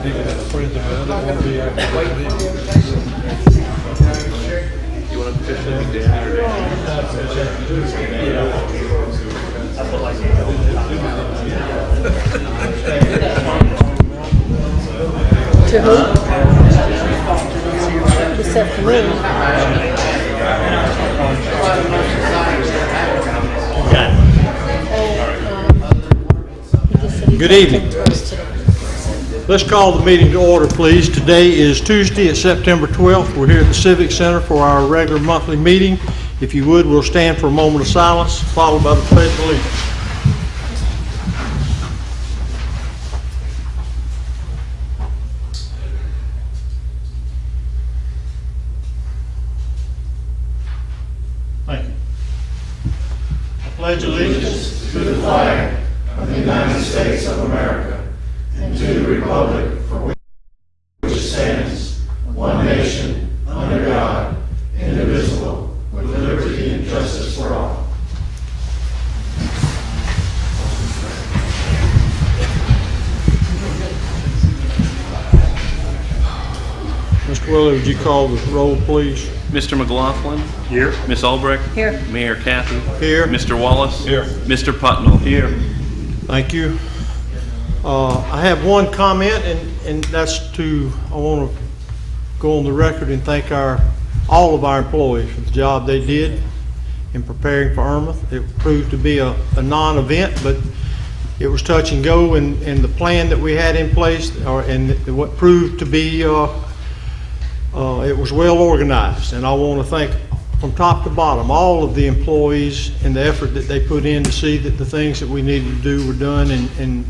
You want to officially be Danny or To who? Except for me. Good evening. Let's call the meeting to order, please. Today is Tuesday, it's September 12th. We're here at the Civic Center for our regular monthly meeting. If you would, we'll stand for a moment of silence, followed by the Pledge of Allegiance. Thank you. I pledge allegiance to the flag of the United States of America and to the republic for which it stands, one nation, under God, indivisible, with liberty and justice for all. Mr. Willey, would you call the roll, please? Mr. McLaughlin? Here. Ms. Albrecht? Here. Mayor Kathy? Here. Mr. Wallace? Here. Mr. Putnell? Here. Thank you. I have one comment, and that's I want to go on the record and thank all of our employees for the job they did in preparing for Irma. It proved to be a non-event, but it was touch and go, and the plan that we had in place, and what proved to be, it was well organized. And I want to thank from top to bottom all of the employees and the effort that they put in to see that the things that we needed to do were done, and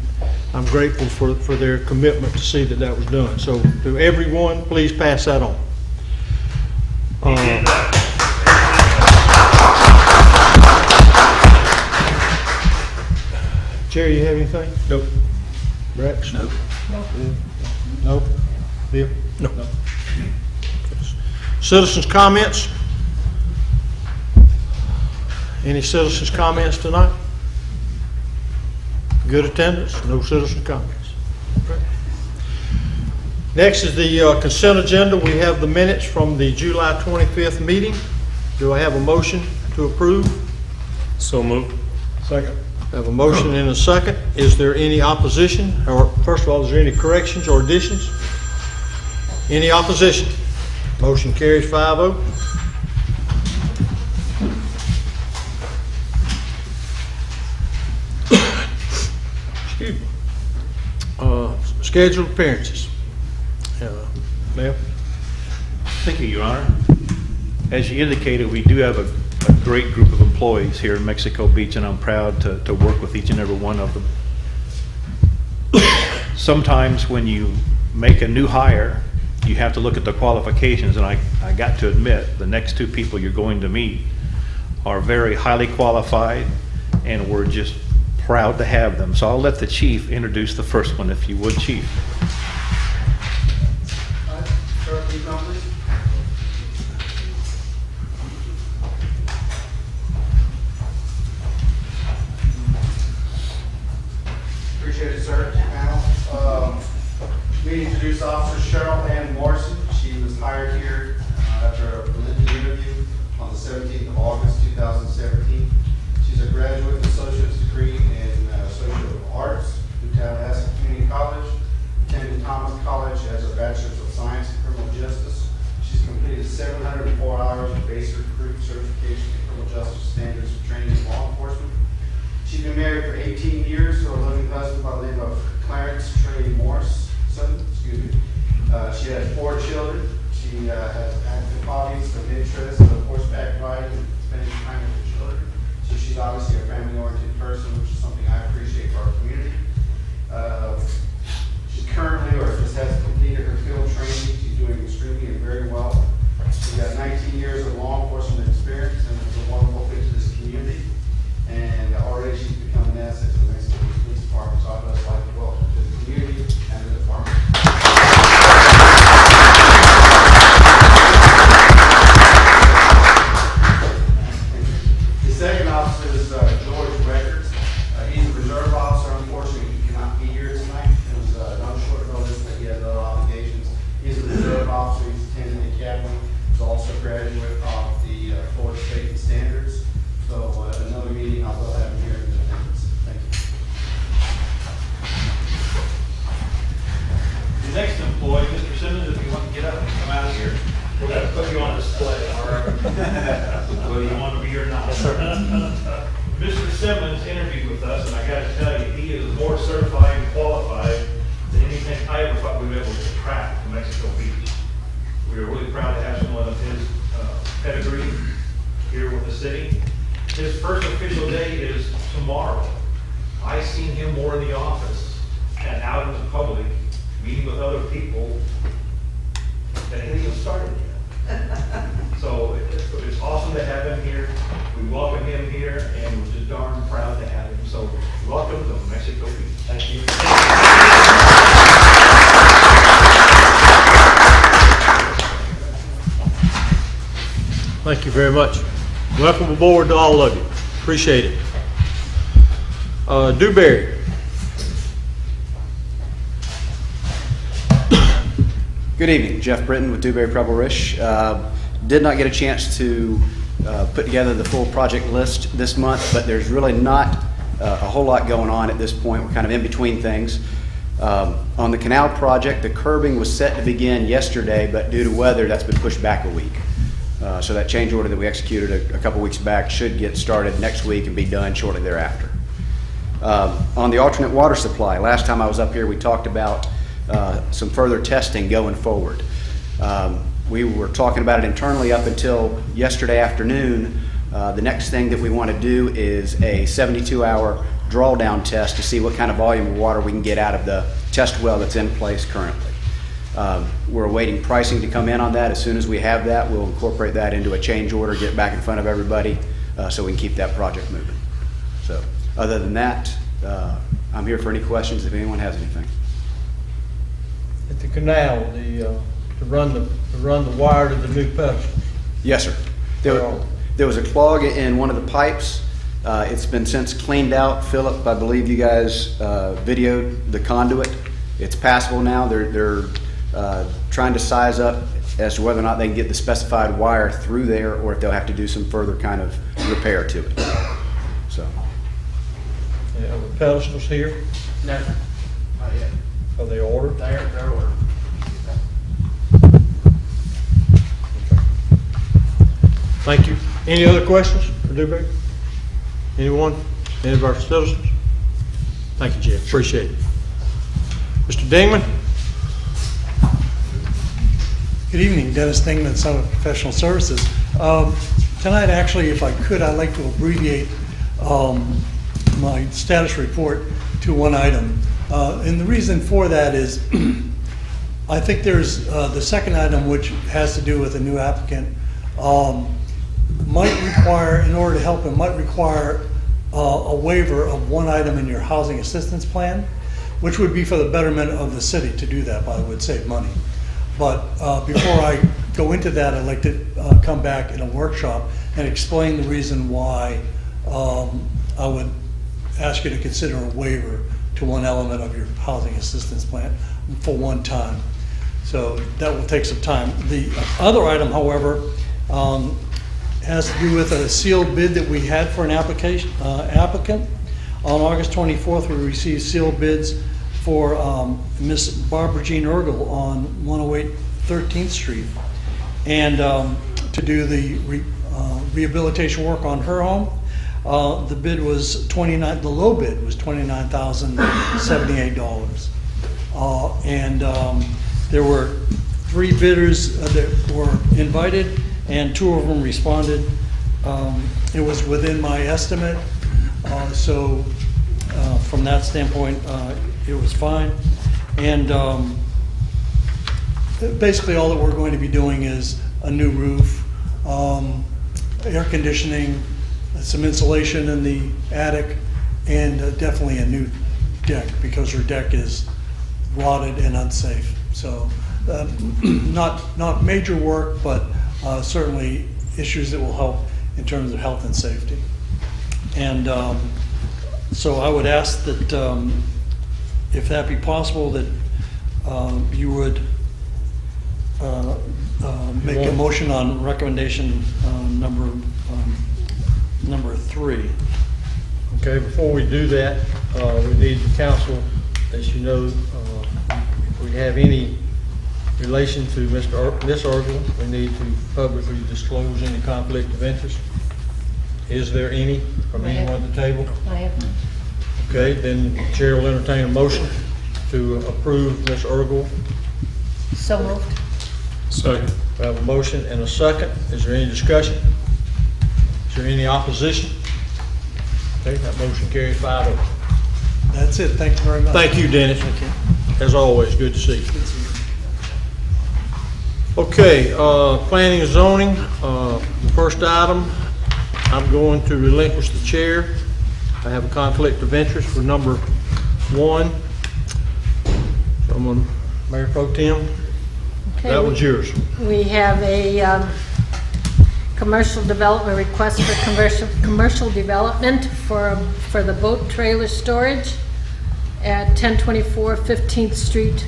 I'm grateful for their commitment to see that that was done. So to everyone, please pass that on. Jerry, you have anything? Nope. Rex? Nope. Nope. Bill? No. Citizens' comments? Any citizens' comments tonight? Good attendance? No citizen comments. Okay. Next is the consent agenda. We have the minutes from the July 25th meeting. Do I have a motion to approve? So moved. Second. I have a motion and a second. Is there any opposition? Or first of all, is there any corrections or additions? Any opposition? Motion carries 5-0. Excuse me. Scheduled appearances. Ma'am? Thank you, Your Honor. As you indicated, we do have a great group of employees here in Mexico Beach, and I'm proud to work with each and every one of them. Sometimes when you make a new hire, you have to look at the qualifications, and I got to admit, the next two people you're going to meet are very highly qualified, and we're just proud to have them. So I'll let the chief introduce the first one, if you would, Chief. Appreciate it, sir. Panel. We introduce Officer Cheryl Ann Morrison. She was hired here after a preliminary interview on the 17th of August, 2017. She's a graduate associate's degree in social arts through Tallahassee Community College, attended Thomas College as a Bachelor's of Science in Criminal Justice. She's completed 704 hours of basic recruit certification in criminal justice standards for training in law enforcement. She's been married for 18 years to a living husband by the name of Clarence Trey Morrison. She has 4 children. She has active hobbies of interest of horseback riding and spending time with her children. So she's obviously a family-oriented person, which is something I appreciate for our community. She currently, or just has completed her field training. She's doing extremely and very well. She's got 19 years of law enforcement experience and is a wonderful fit to this community. And already she's become an asset to the Mexico Police Department, so I'd just like to pedigree here with the city. His first official day is tomorrow. I seen him more in the office and out in the public, meeting with other people, than he even started yet. So it's awesome to have him here. We welcome him here, and we're just darn proud to have him. So welcome to Mexico Beach. Thank you. Thank you very much. Welcome aboard to all of you. Appreciate it. Dewberry. Good evening, Jeff Britton with Dewberry Preble Rish. Did not get a chance to put together the full project list this month, but there's really not a whole lot going on at this point. We're kind of in between things. On the canal project, the curbing was set to begin yesterday, but due to weather, that's been pushed back a week. So that change order that we executed a couple weeks back should get started next week and be done shortly thereafter. On the alternate water supply, last time I was up here, we talked about some further testing going forward. We were talking about it internally up until yesterday afternoon. The next thing that we want to do is a 72-hour drawdown test to see what kind of volume of water we can get out of the test well that's in place currently. We're awaiting pricing to come in on that. As soon as we have that, we'll incorporate that into a change order, get it back in front of everybody so we can keep that project moving. So other than that, I'm here for any questions if anyone has anything. At the canal, to run the wire to the new pedestal. Yes, sir. There was a clog in one of the pipes. It's been since cleaned out. Philip, I believe you guys videoed the conduit. It's passable now. They're trying to size up as to whether or not they can get the specified wire through there, or if they'll have to do some further kind of repair to it. So. Yeah, the pedestals here, No, not yet. are they ordered? They're ordered. Thank you. Any other questions for Dewberry? Anyone? Any of our citizens? Thank you, Jeff. Appreciate it. Mr. Dingman? Good evening, Dennis Dingman, Summit Professional Services. Tonight, actually, if I could, I'd like to abbreviate my status report to one item. And the reason for that is I think there's the second item, which has to do with a new applicant, might require, in order to help him, might require a waiver of one item in your housing assistance plan, which would be for the betterment of the city to do that, by the way, would save money. But before I go into that, I'd like to come back in a workshop and explain the reason why I would ask you to consider a waiver to one element of your housing assistance plan for one time. So that will take some time. The other item, however, has to do with a sealed bid that we had for an applicant. On August 24th, we received sealed bids for Miss Barbara Jean Ergel on 108 13th Street, and to do the rehabilitation work on her home. The bid was the low bid was $29,078. And there were 3 bidders that were invited, and 2 of them responded. It was within my estimate, so from that standpoint, it was fine. And basically all that we're going to be doing is a new roof, air conditioning, some insulation in the attic, and definitely a new deck, because her deck is rotted and unsafe. So not major work, but certainly issues that will help in terms of health and safety. And so I would ask that if that be possible, that you would make a motion on recommendation number 3. Okay, before we do that, we need the council, as you know, if we have any relation to Miss Ergel, we need to publicly disclose any conflict of interest. Is there any from anyone at the table? I have none. Okay, then the chair will entertain a motion to approve Miss Ergel. So moved. Second. We have a motion and a second. Is there any discussion? Is there any opposition? Okay, that motion carries 5-0. That's it, thank you very much. Thank you, Dennis. As always, good to see you. Okay, planning and zoning, the first item, I'm going to relinquish the chair. I have a conflict of interest for number 1. Someone, Mayor Pro Tem, Okay, that was yours. We have a commercial development request for commercial development for the boat trailer storage at 1024 15th Street.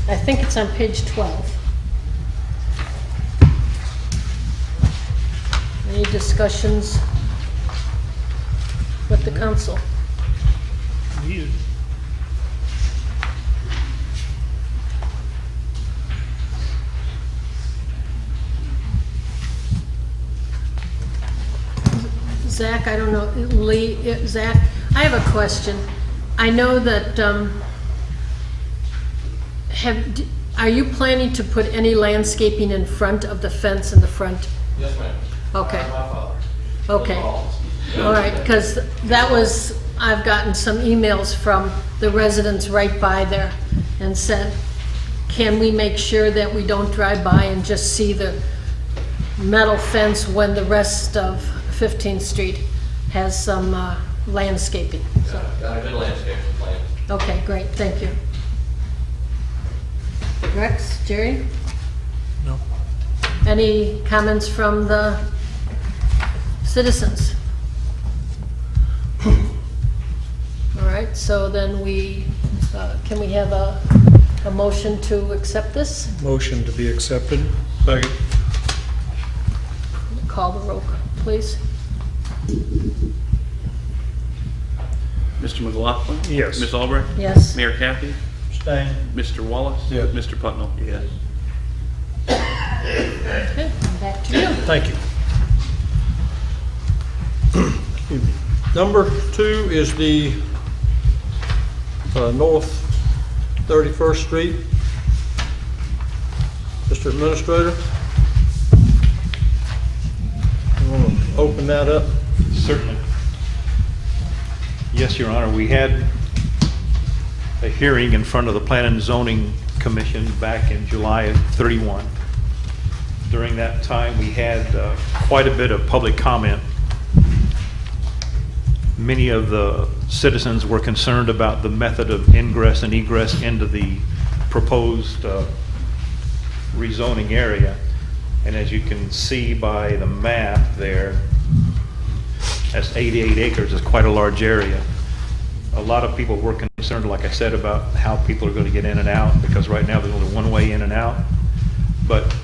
I think it's on page 12. Any discussions with the council? Zach, I don't know, Lee, Zach, I have a question. I know that, are you planning to put any landscaping in front of the fence in the front? Yes, ma'am. Okay. My father. Okay, all right, because that was, I've gotten some emails from the residents right by there and said, can we make sure that we don't drive by and just see the metal fence when the rest of 15th Street has some landscaping? So, Got a good landscaping plan. okay, great, thank you. Rex, Jerry? No. Any comments from the citizens? All right, so then can we have a motion to accept this? Motion to be accepted. Second. Call the roll, please. Mr. McLaughlin? Yes. Ms. Albrecht? Yes. Mayor Kathy? Abstain. Mr. Wallace? Yes. Mr. Putnell? Yes. Okay, back to you. Thank you. Excuse me. Number 2 is the North 31st Street. Mr. Administrator, you want to open that up? Certainly. Yes, Your Honor, we had a hearing in front of the Plan and Zoning Commission back in July of 31. During that time, we had quite a bit of public comment. Many of the citizens were concerned about the method of ingress and egress into the proposed rezoning area. And as you can see by the map there, that's 88 acres, it's quite a large area. A lot of people were concerned, like I said, about how people are going to get in and out, because right now there's only one way in and out. But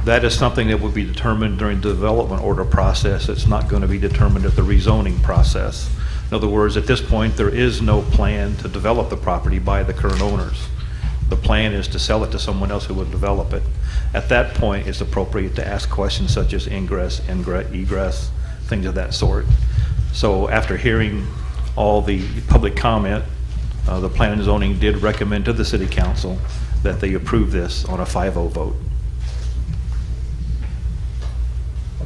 that is something that will be determined during the development order process. It's not going to be determined at the rezoning process. In other words, at this point, there is no plan to develop the property by the current owners. The plan is to sell it to someone else who would develop it. At that point, it's appropriate to ask questions such as ingress, egress, things of that sort. So after hearing all the public comment, the Plan and Zoning did recommend to the City Council that they approve this on a 5-0 vote.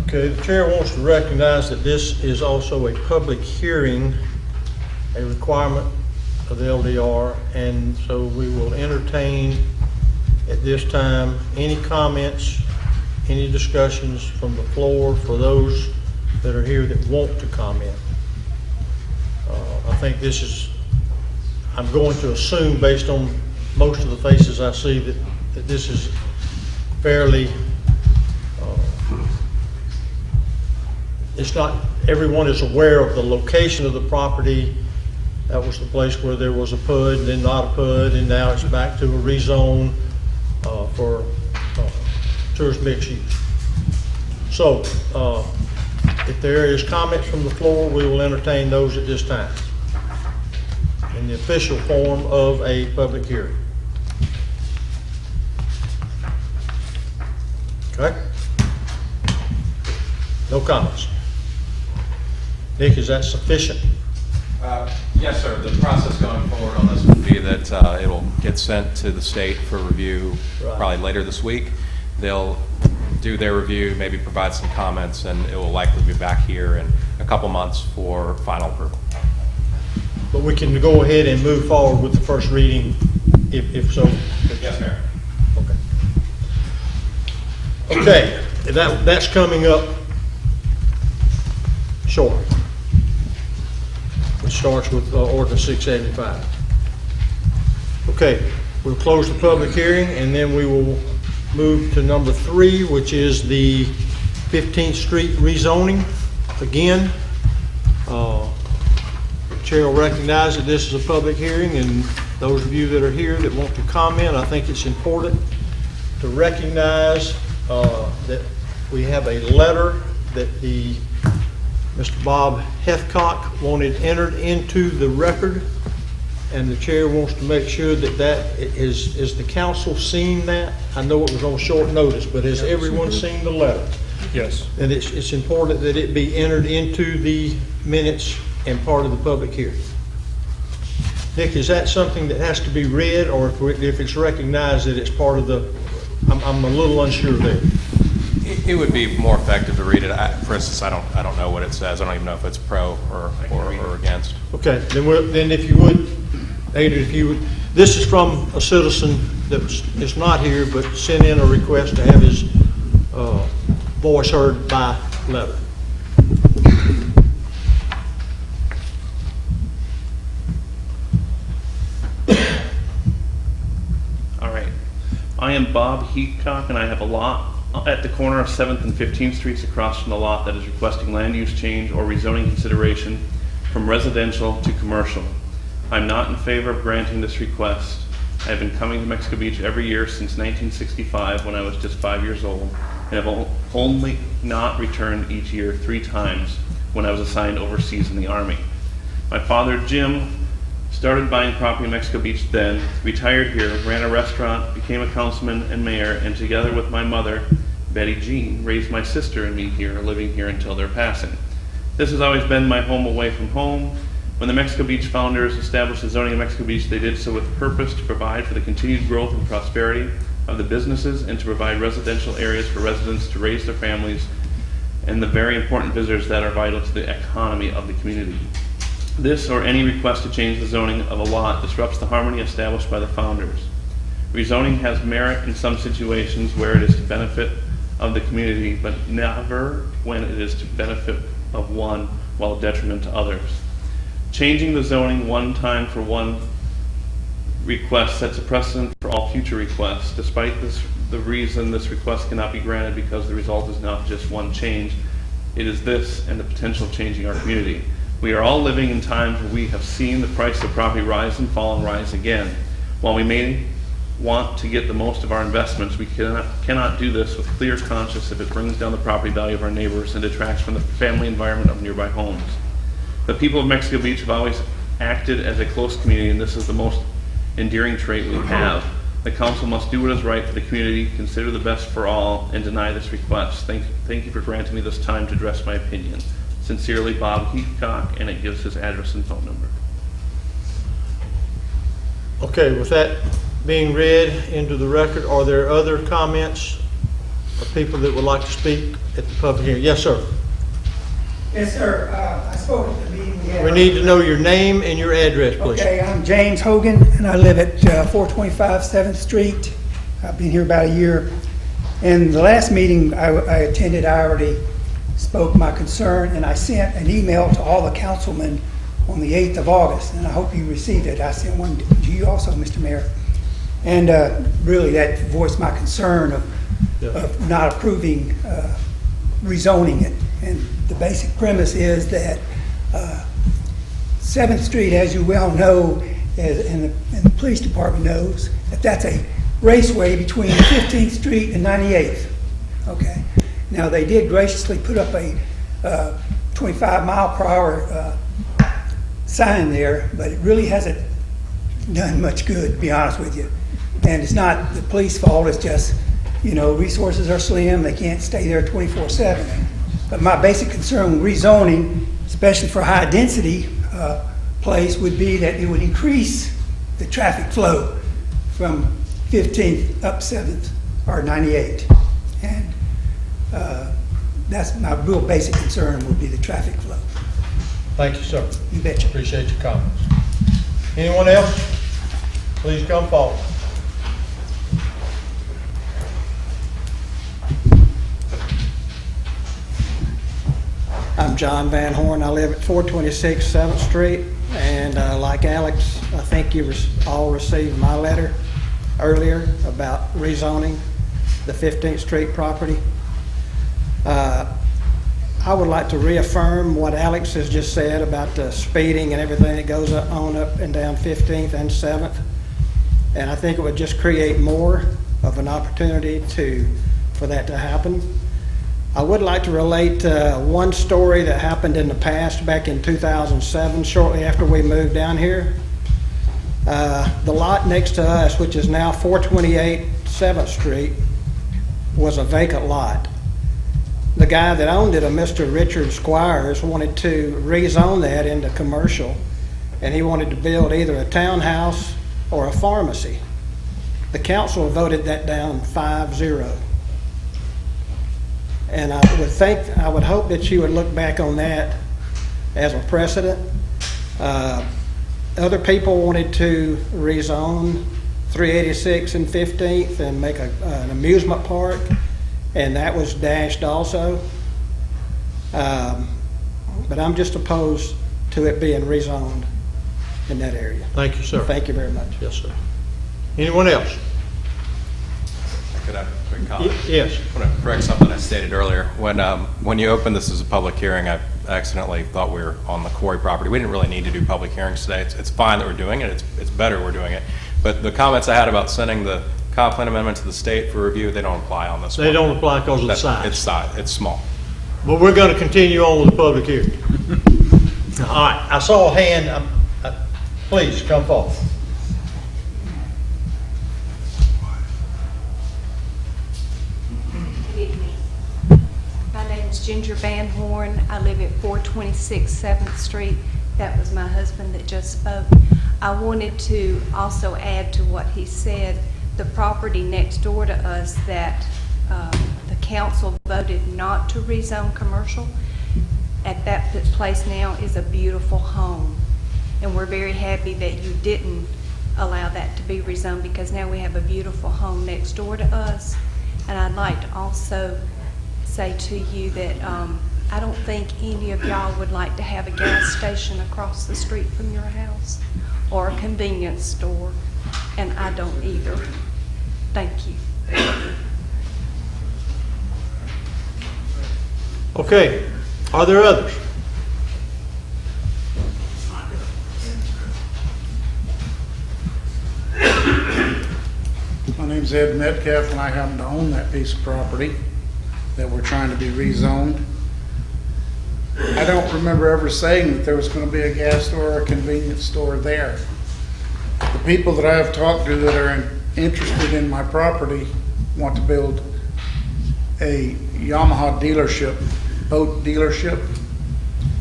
Okay, the chair wants to recognize that this is also a public hearing, a requirement of the LDR, and so we will entertain at this time any comments, any discussions from the floor for those that are here that want to comment. I think this is, I'm going to assume based on most of the faces I see that this is fairly, it's not, everyone is aware of the location of the property. That was the place where there was a PUD, then not a PUD, and now it's back to a rezone for tourist mixed use. So, if there is comments from the floor, we will entertain those at this time in the official form of a public hearing. Okay? No comments. Nick, is that sufficient? Yes, sir. The process going forward on this would be that that it'll get sent to the state for review probably later this week. They'll do their review, maybe provide some comments, and it will likely be back here in a couple months for final approval. But we can go ahead and move forward with the first reading if so. Yes, Mayor. Okay, that's coming up short, which starts with ordinance 675. Okay, we'll close the public hearing, and then we will move to number 3, which is the 15th Street rezoning. Again, Chair will recognize that this is a public hearing, and those of you that are here that want to comment, I think it's important to recognize that we have a letter that Mr. Bob Hethcock wanted entered into the record, and the chair wants to make sure that is the council seen that? I know it was on short notice, but has everyone seen the letter? Yes. And it's important that it be entered into the minutes and part of the public hearing. Nick, is that something that has to be read, or if it's recognized that it's part of the, I'm a little unsure there. It would be more effective to read it. For instance, I don't know what it says. I don't even know if it's pro or against. Okay, then if you would, Adrian, if you would, this is from a citizen that is not here, but sent in a request to have his voice heard by letter. All right. I am Bob Heathcock, and I have a lot at the corner of 7th and 15th Streets across from the lot that is requesting land use change or rezoning consideration from residential to commercial. I'm not in favor of granting this request. I have been coming to Mexico Beach every year since 1965 when I was just 5 years old, and have only not returned each year 3 times when I was assigned overseas in the Army. My father, Jim, started buying property in Mexico Beach then, retired here, ran a restaurant, became a councilman and mayor, and together with my mother, Betty Jean, raised my sister and me here, living here until their passing. This has always been my home away from home. When the Mexico Beach founders established the zoning of Mexico Beach, they did so with purpose to provide for the continued growth and prosperity of the businesses and to provide residential areas for residents to raise their families and the very important visitors that are vital to the economy of the community. This or any request to change the zoning of a lot disrupts the harmony established by the founders. Rezoning has merit in some situations where it is to benefit of the community, but never when it is to benefit of one while detriment to others. Changing the zoning one time for one request sets a precedent for all future requests. Despite the reason this request cannot be granted because the result is not just one change, it is this and the potential of changing our community. We are all living in times where we have seen the price of property rise and fall and rise again. While we may want to get the most of our investments, we cannot do this with clear conscience if it brings down the property value of our neighbors and detracts from the family environment of nearby homes. The people of Mexico Beach have always acted as a close community, and this is the most endearing trait we have. The council must do what is right for the community, consider the best for all, and deny this request. Thank you for granting me this time to address my opinion. Sincerely, Bob Heathcock, and it gives his address and phone number. Okay, with that being read into the record, are there other comments or people that would like to speak at the public hearing? Yes, sir. Yes, sir. I spoke at the meeting we had. We need to know your name and your address, please. Okay, I'm James Hogan, and I live at 425 7th Street. I've been here about a year. And the last meeting I attended, I already spoke my concern, and I sent an email to all the councilmen on the 8th of August, and I hope you received it. I sent one to you also, Mr. Mayor. And really that voiced my concern of not approving rezoning it. And the basic premise is that 7th Street, as you well know, and the police department knows, that that's a raceway between 15th Street and 98th. Okay. Now, they did graciously put up a 25-mile-per-hour sign there, but it really hasn't done much good, to be honest with you. And it's not the police fault, it's just, you know, resources are slim, they can't stay there 24/7. But my basic concern with rezoning, especially for high-density place, would be that it would increase the traffic flow from 15th up 7th, or 98. And that's my real basic concern would be the traffic flow. Thank you, sir. You betcha. Appreciate your comments. Anyone else? Please come forward. I'm John Van Horn. I live at 426 7th Street, and like Alex, I think you all received my letter earlier about rezoning the 15th Street property. I would like to reaffirm what Alex has just said about the speeding and everything that goes on up and down 15th and 7th. And I think it would just create more of an opportunity for that to happen. I would like to relate one story that happened in the past back in 2007, shortly after we moved down here. The lot next to us, which is now 428 7th Street, was a vacant lot. The guy that owned it, a Mr. Richard Squires, wanted to rezone that into commercial, and he wanted to build either a townhouse or a pharmacy. The council voted that down 5-0. And I would hope that you would look back on that as a precedent. Other people wanted to rezone 386 and 15th and make an amusement park, and that was dashed also. But I'm just opposed to it being rezoned in that area. Thank you, sir. Thank you very much. Yes, sir. Anyone else? Could I have a quick comment? Yes. I want to correct something I stated earlier. When you opened this as a public hearing, I accidentally thought we were on the quarry property. We didn't really need to do public hearings today. It's fine that we're doing it. It's better we're doing it. But the comments I had about sending the comp plan amendment to the state for review, they don't apply on this one. They don't apply because of the It's size. It's small. But we're going to continue on with the public hearing. All right, I saw a hand. Please, come forward. Good evening. My name is Ginger Van Horn. I live at 426 7th Street. That was my husband that just spoke. I wanted to also add to what he said, the property next door to us that the council voted not to rezone commercial, at that place now is a beautiful home. And we're very happy that you didn't allow that to be rezoned, because now we have a beautiful home next door to us. And I'd like to also say to you that I don't think any of y'all would like to have a gas station across the street from your house or a convenience store, and I don't either. Thank you. Okay, are there others? My name's Ed Metcalf, and I happen to own that piece of property that we're trying to be rezoned. I don't remember ever saying that there was going to be a gas store or a convenience store there. The people that I have talked to that are interested in my property want to build a Yamaha dealership, boat dealership,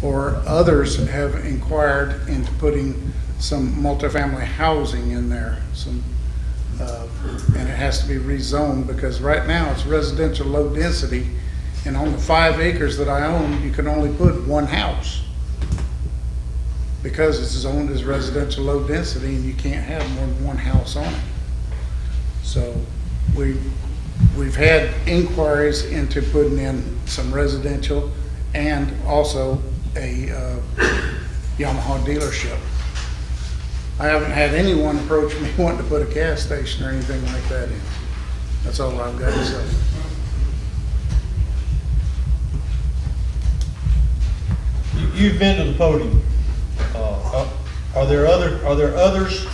or others have inquired into putting some multifamily housing in there, and it has to be rezoned because right now it's residential low density, and on the 5 acres that I own, you can only put one house because it's zoned as residential low density, and you can't have more than one house on it. So we've had inquiries into putting in some residential and also a Yamaha dealership. I haven't had anyone approach me wanting to put a gas station or anything like that in. That's all I've got to say. You've been to the podium. Are there others?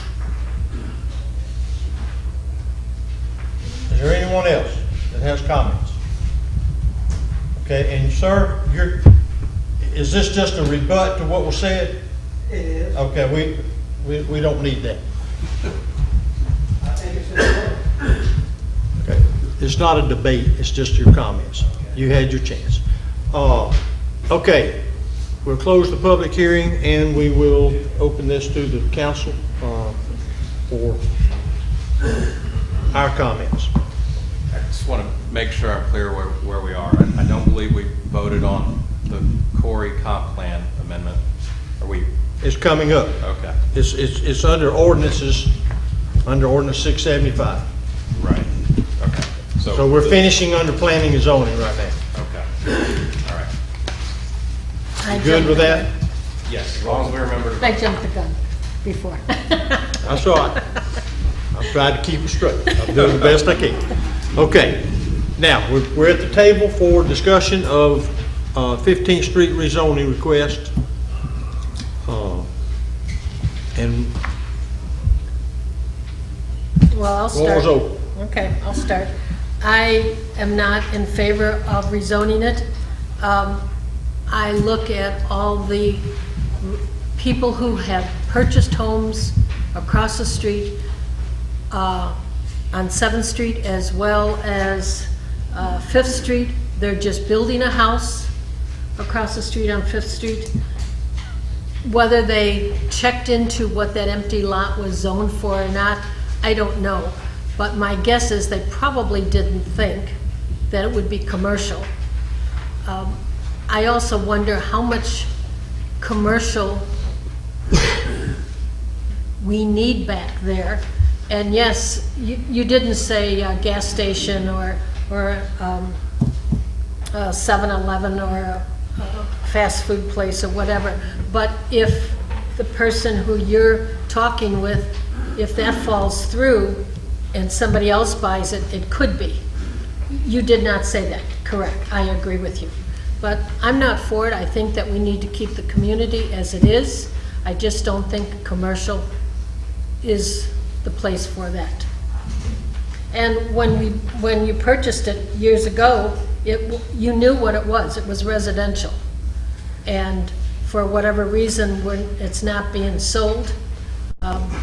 Is there anyone else that has comments? Okay, and sir, is this just a rebut to what was said? It is. Okay, we don't need that. I think it's important. Okay, it's not a debate, it's just your comments. You had your chance. Okay, we'll close the public hearing and we will open this to the council. for our comments. I just want to make sure I'm clear where we are. I don't believe we voted on the Corey comp plan amendment. Are we? It's coming up. Okay. It's under ordinances, under ordinance 675. Right. Okay. So we're finishing under planning and zoning right now. Okay. All right. I Good jumped with the that? gun. Yes, as long as we remember to. I jumped the gun before. That's all right. I'm trying to keep it straight. I'm doing the best I can. Okay. Now, we're at the table for discussion of 15th Street rezoning request. And Well, I'll floor is start. open. Okay, I'll start. I am not in favor of rezoning it. I look at all the people who have purchased homes across the street on 7th Street as well as 5th Street. They're just building a house across the street on 5th Street. Whether they checked into what that empty lot was zoned for or not, I don't know. But my guess is they probably didn't think that it would be commercial. I also wonder how much commercial we need back there. And yes, you didn't say gas station or 7-Eleven or a fast food place or whatever. But if the person who you're talking with, if that falls through and somebody else buys it, it could be. You did not say that, correct, I agree with you. But I'm not for it. I think that we need to keep the community as it is. I just don't think commercial is the place for that. And when you purchased it years ago, you knew what it was residential. And for whatever reason, when it's not being sold,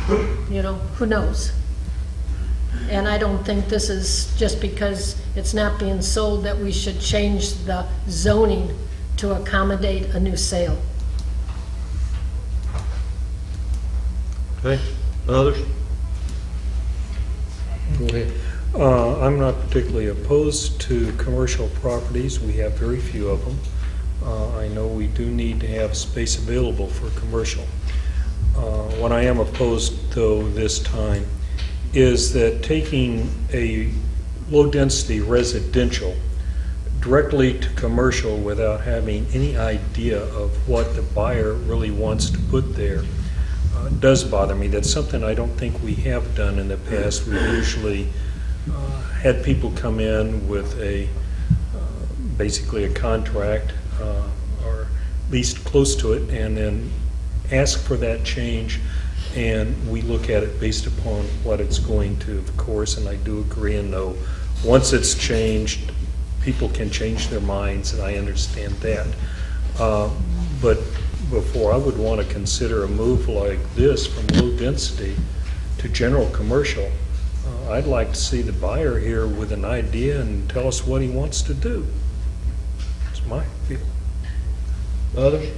who knows? And I don't think this is just because it's not being sold that we should change the zoning to accommodate a new sale. Okay, others? Go ahead. I'm not particularly opposed to commercial properties. We have very few of them. I know we do need to have space available for commercial. What I am opposed, though, this time is that taking a low-density residential directly to commercial without having any idea of what the buyer really wants to put there does bother me. That's something I don't think we have done in the past. We've usually had people come in with basically a contract or at least close to it, and then ask for that change, and we look at it based upon what it's going to, of course, and I do agree and know once it's changed, people can change their minds, and I understand that. But before I would want to consider a move like this from low density to general commercial, I'd like to see the buyer here with an idea and tell us what he wants to do. It's my feel. Others?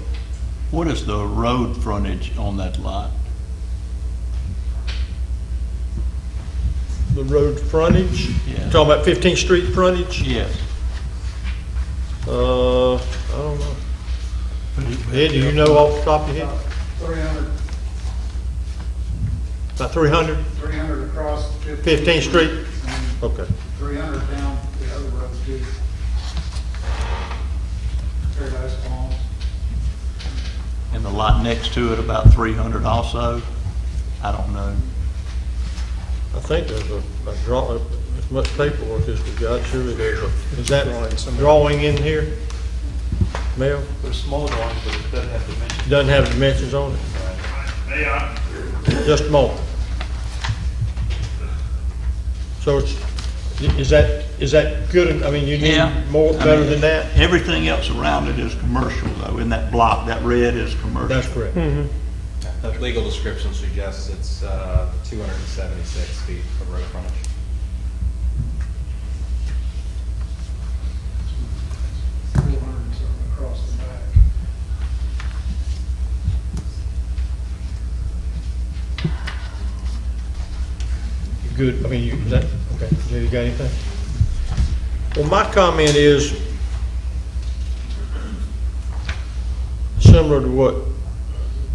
What is the road frontage on that lot? The road frontage? Yeah. Talking about 15th Street frontage? Yes. I don't know. Ed, do you know off the top of your head? 300, About 300? 300 across 15th Street? Okay. 300 down the other road too. Paradise Palms. And the lot next to it about 300 also? I don't know. I think there's a draw, as much paperwork as we got, surely there's is that drawing in here? Mel? There's small drawings, but it doesn't have dimensions. Doesn't have dimensions on it? Just a moment. So is that good? I mean, you need more, better than that? Everything else around it is commercial though. In that block, that red is commercial. That's correct. The legal description suggests it's 276 feet of road frontage. Across the back. good, I mean, is that, okay, Jay, you got anything? Well, my comment is similar to what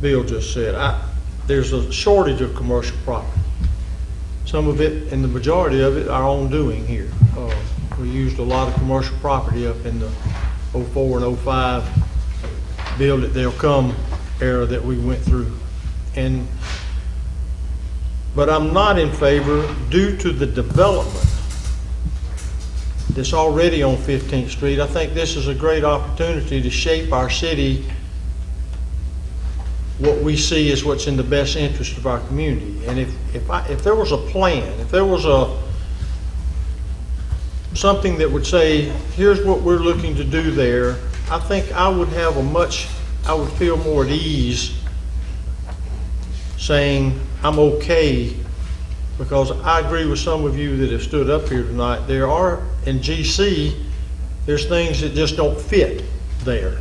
Bill just said. There's a shortage of commercial property. Some of it, and the majority of it, our own doing here. We used a lot of commercial property up in the 04 and 05 build it, they'll come era that we went through. But I'm not in favor, due to the development that's already on 15th Street. I think this is a great opportunity to shape our city. What we see is what's in the best interest of our community. And if there was a plan, if there was something that would say, here's what we're looking to do there, I think I would feel more at ease saying I'm okay, because I agree with some of you that have stood up here tonight. There are, in GC, there's things that just don't fit there.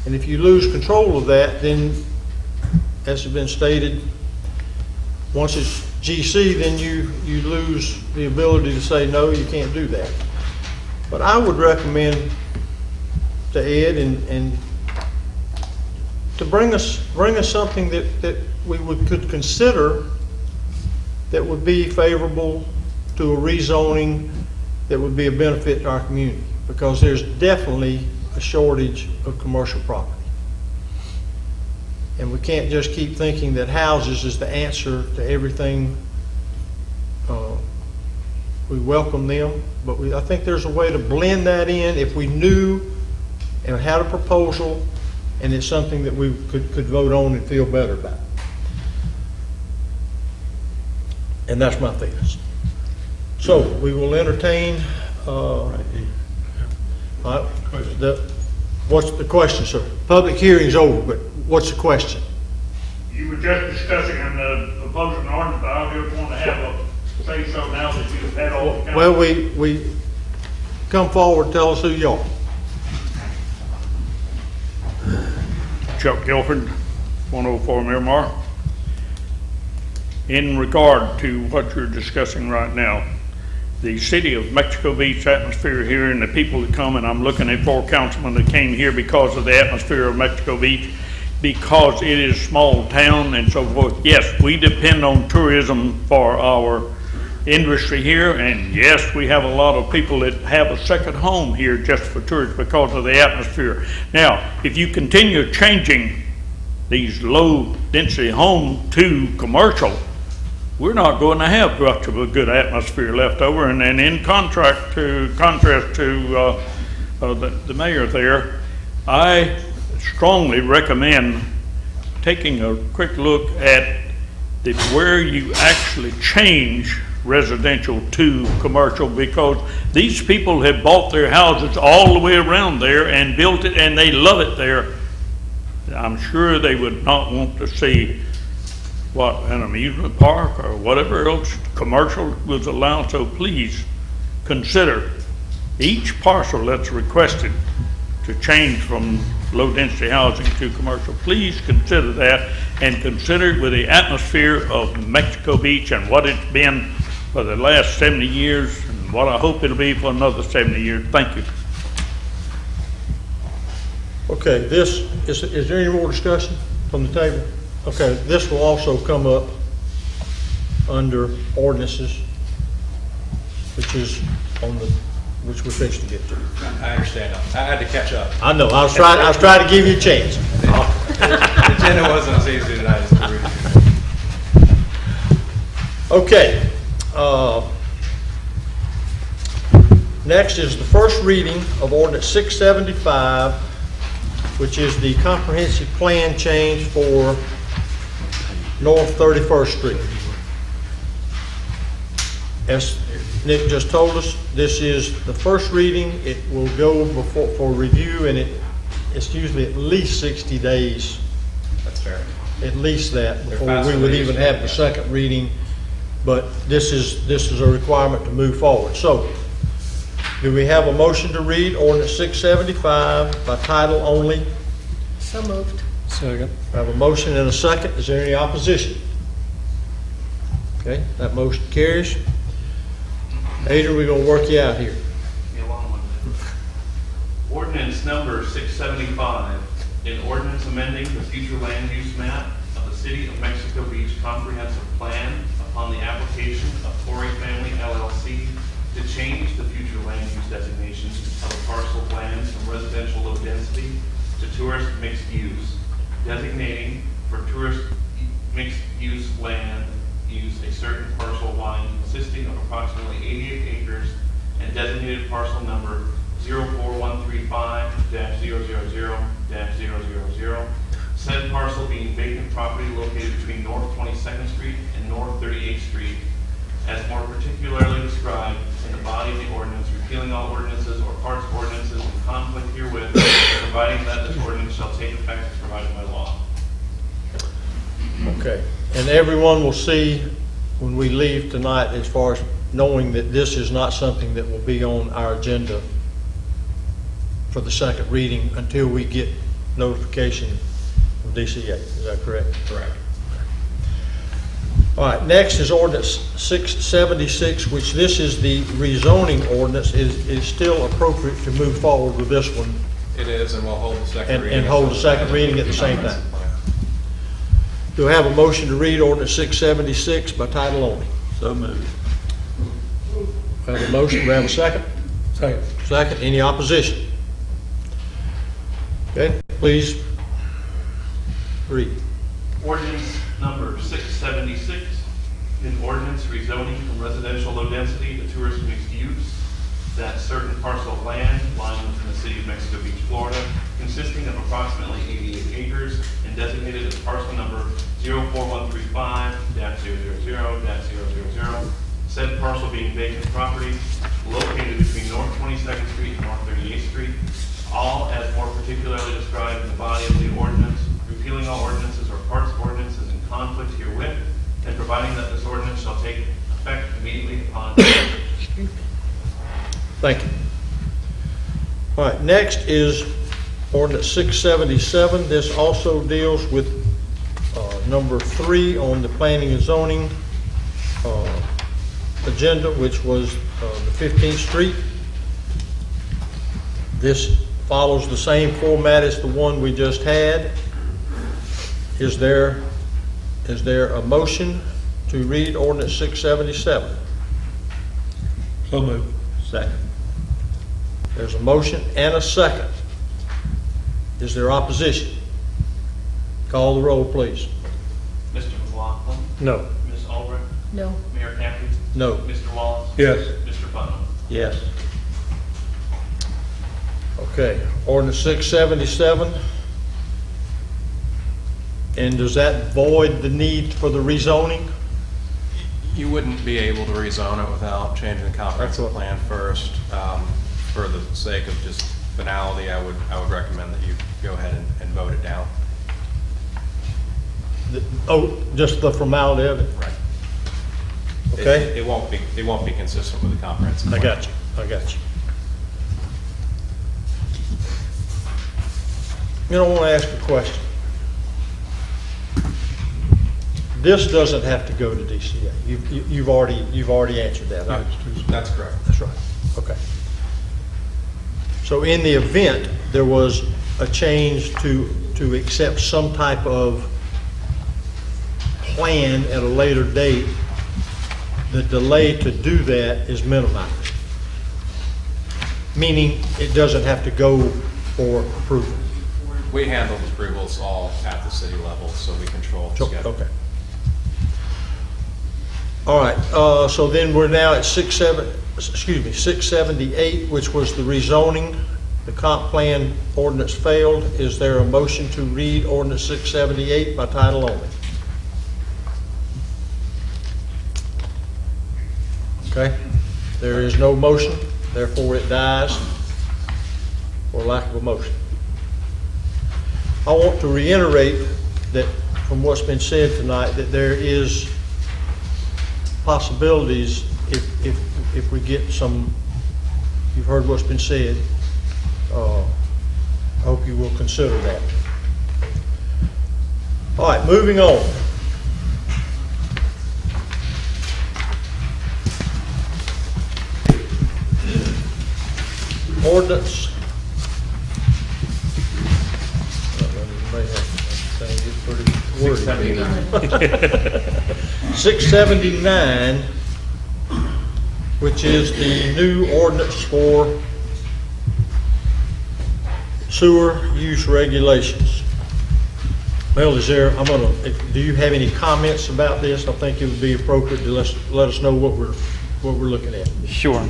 And if you lose control of that, then, as has been stated, once it's GC, then you lose the ability to say, no, you can't do that. But I would recommend to Ed and to bring us something that we could consider that would be favorable to a rezoning that would be a benefit to our community, because there's definitely a shortage of commercial property. And we can't just keep thinking that houses is the answer to everything. We welcome them, but I think there's a way to blend that in if we knew and had a proposal and it's something that we could vote on and feel better about. And that's my feelings. So we will entertain, what's the question, sir? Public hearing's over, but what's the question? You were just discussing in the opposing ordinance, but I just want to have a say so now that you've had all the. Well, we come forward, tell us who you are. Chuck Guilford, 104 Miramar. In regard to what you're discussing right now, the city of Mexico Beach atmosphere here and the people that come, and I'm looking at 4 councilmen that came here because of the atmosphere of Mexico Beach, because it is a small town and so forth. Yes, we depend on tourism for our industry here, and yes, we have a lot of people that have a second home here just for tourists because of the atmosphere. Now, if you continue changing these low density homes to commercial, we're not going to have much of a good atmosphere left over. And then in contrast to the mayor there, I strongly recommend taking a quick look at where you actually change residential to commercial, because these people have bought their houses all the way around there and built it, and they love it there. I'm sure they would not want to see an amusement park or whatever else commercial was allowed. So please consider each parcel that's requested to change from low density housing to commercial. Please consider that, and consider it with the atmosphere of Mexico Beach and what it's been for the last 70 years and what I hope it'll be for another 70 years. Thank you. Okay, is there any more discussion from the table? Okay, this will also come up under ordinances, which we're fixing to get to. I understand. I had to catch up. I know, I was trying to give you a chance. The agenda wasn't as easy tonight as to read it. Okay. Next is the first reading of ordinance 675, which is the comprehensive plan change for North 31st Street. As Nick just told us, this is the first reading. It will go for review, and it's usually at least 60 days. That's fair. At least that, before we would even have the second reading. But this is a requirement to move forward. So, do we have a motion to read ordinance 675 by title only? So moved. Second. I have a motion and a second. Is there any opposition? Okay, that motion carries. Adrian, we're gonna work you out here. Be a long one. Ordinance number 675, an ordinance amending the future land use map of the City of Mexico Beach Comprehensive Plan upon the application of Torrey Family LLC to change the future land use designation of a parcel of land from residential low density to tourist mixed use, designating for tourist mixed use land use a certain parcel of land consisting of approximately 88 acres and designated parcel number 04135-000-000, said parcel being vacant property located between North 22nd Street and North 38th Street, as more particularly described in the body of the ordinance, repealing all ordinances or parts of ordinances in conflict herewith, providing that this ordinance shall take effect as provided by law. Okay, and everyone will see when we leave tonight, as far as knowing that this is not something that will be on our agenda for the second reading until we get notification from DCA. Is that correct? Correct. All right, next is ordinance 676, which this is the rezoning ordinance. Is still appropriate to move forward with this one It is, and we'll hold the second reading. and hold the second reading at the same time. Do I have a motion to read ordinance 676 by title only? So moved. We have a motion, we have a second? Second. Second, any opposition? Okay, please read. Ordinance number 676, an ordinance rezoning from residential low density to tourist mixed use, that certain parcel of land lying within the City of Mexico Beach, Florida, consisting of approximately 88 acres and designated as parcel number 04135-000-000, said parcel being vacant property located between North 22nd Street and North 38th Street, all as more particularly described in the body of the ordinance, repealing all ordinances or parts of ordinances in conflict herewith, and providing that this ordinance shall take effect immediately upon. Thank you. All right, next is ordinance 677. This also deals with number 3 on the planning and zoning agenda, which was the 15th Street. This follows the same format as the one we just had. Is there a motion to read ordinance 677? So moved. Second. There's a motion and a second. Is there opposition? Call the roll, please. Mr. McLaughlin? No. Ms. Albrecht? No. Mayor Campbell? No. Mr. Wallace? Yes. Mr. Putnam? Yes. Okay, ordinance 677. And does that void the need for the rezoning? You wouldn't be able to rezone it without changing the comprehensive plan first. For the sake of just finality, I would recommend that you go ahead and vote it down. Just the formality of it? Right. Okay. It won't be consistent with the comprehensive plan. I got you. You know, I want to ask a question. This doesn't have to go to DCA. You've already answered that. That's correct. That's right. Okay. So in the event there was a change to accept some type of plan at a later date, the delay to do that is minimized. Meaning it doesn't have to go for approval. We handle approvals all at the city level, so we control the schedule. Okay. All right, so then we're now at 678, which was the rezoning. The comp plan ordinance failed. Is there a motion to read ordinance 678 by title only? Okay, there is no motion, therefore it dies for lack of a motion. I want to reiterate that from what's been said tonight, that there is possibilities if we get some, you've heard what's been said. I hope you will consider that. All right, moving on. ordinance. Pretty wordy. 679, which is the new ordinance for sewer use regulations. Mel, do you have any comments about this? I think it would be appropriate to let us know what we're looking at. Sure.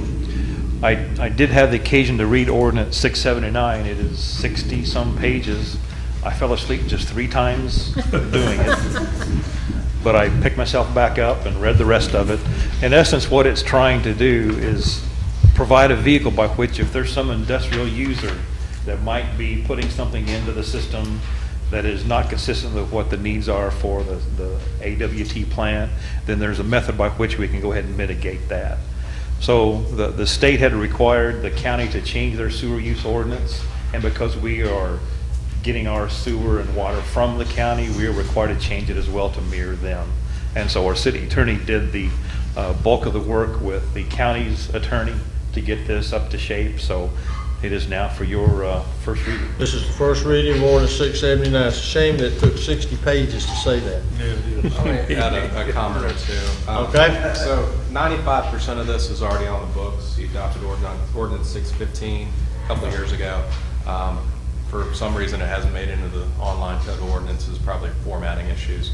I did have the occasion to read ordinance 679. It is 60-some pages. I fell asleep just 3 times doing it. But I picked myself back up and read the rest of it. In essence, what it's trying to do is provide a vehicle by which, if there's some industrial user that might be putting something into the system that is not consistent with what the needs are for the AWT plant, then there's a method by which we can go ahead and mitigate that. So the state had required the county to change their sewer use ordinance, and because we are getting our sewer and water from the county, we are required to change it as well to mirror them. And so our city attorney did the bulk of the work with the county's attorney to get this up to shape. So it is now for your first reading. This is the first reading of ordinance 679. It's a shame that it took 60 pages to say that. Let me add a comment or two. Okay. So 95% of this is already on the books. You adopted ordinance 615 a couple of years ago. For some reason, it hasn't made it into the online code of ordinances, probably formatting issues.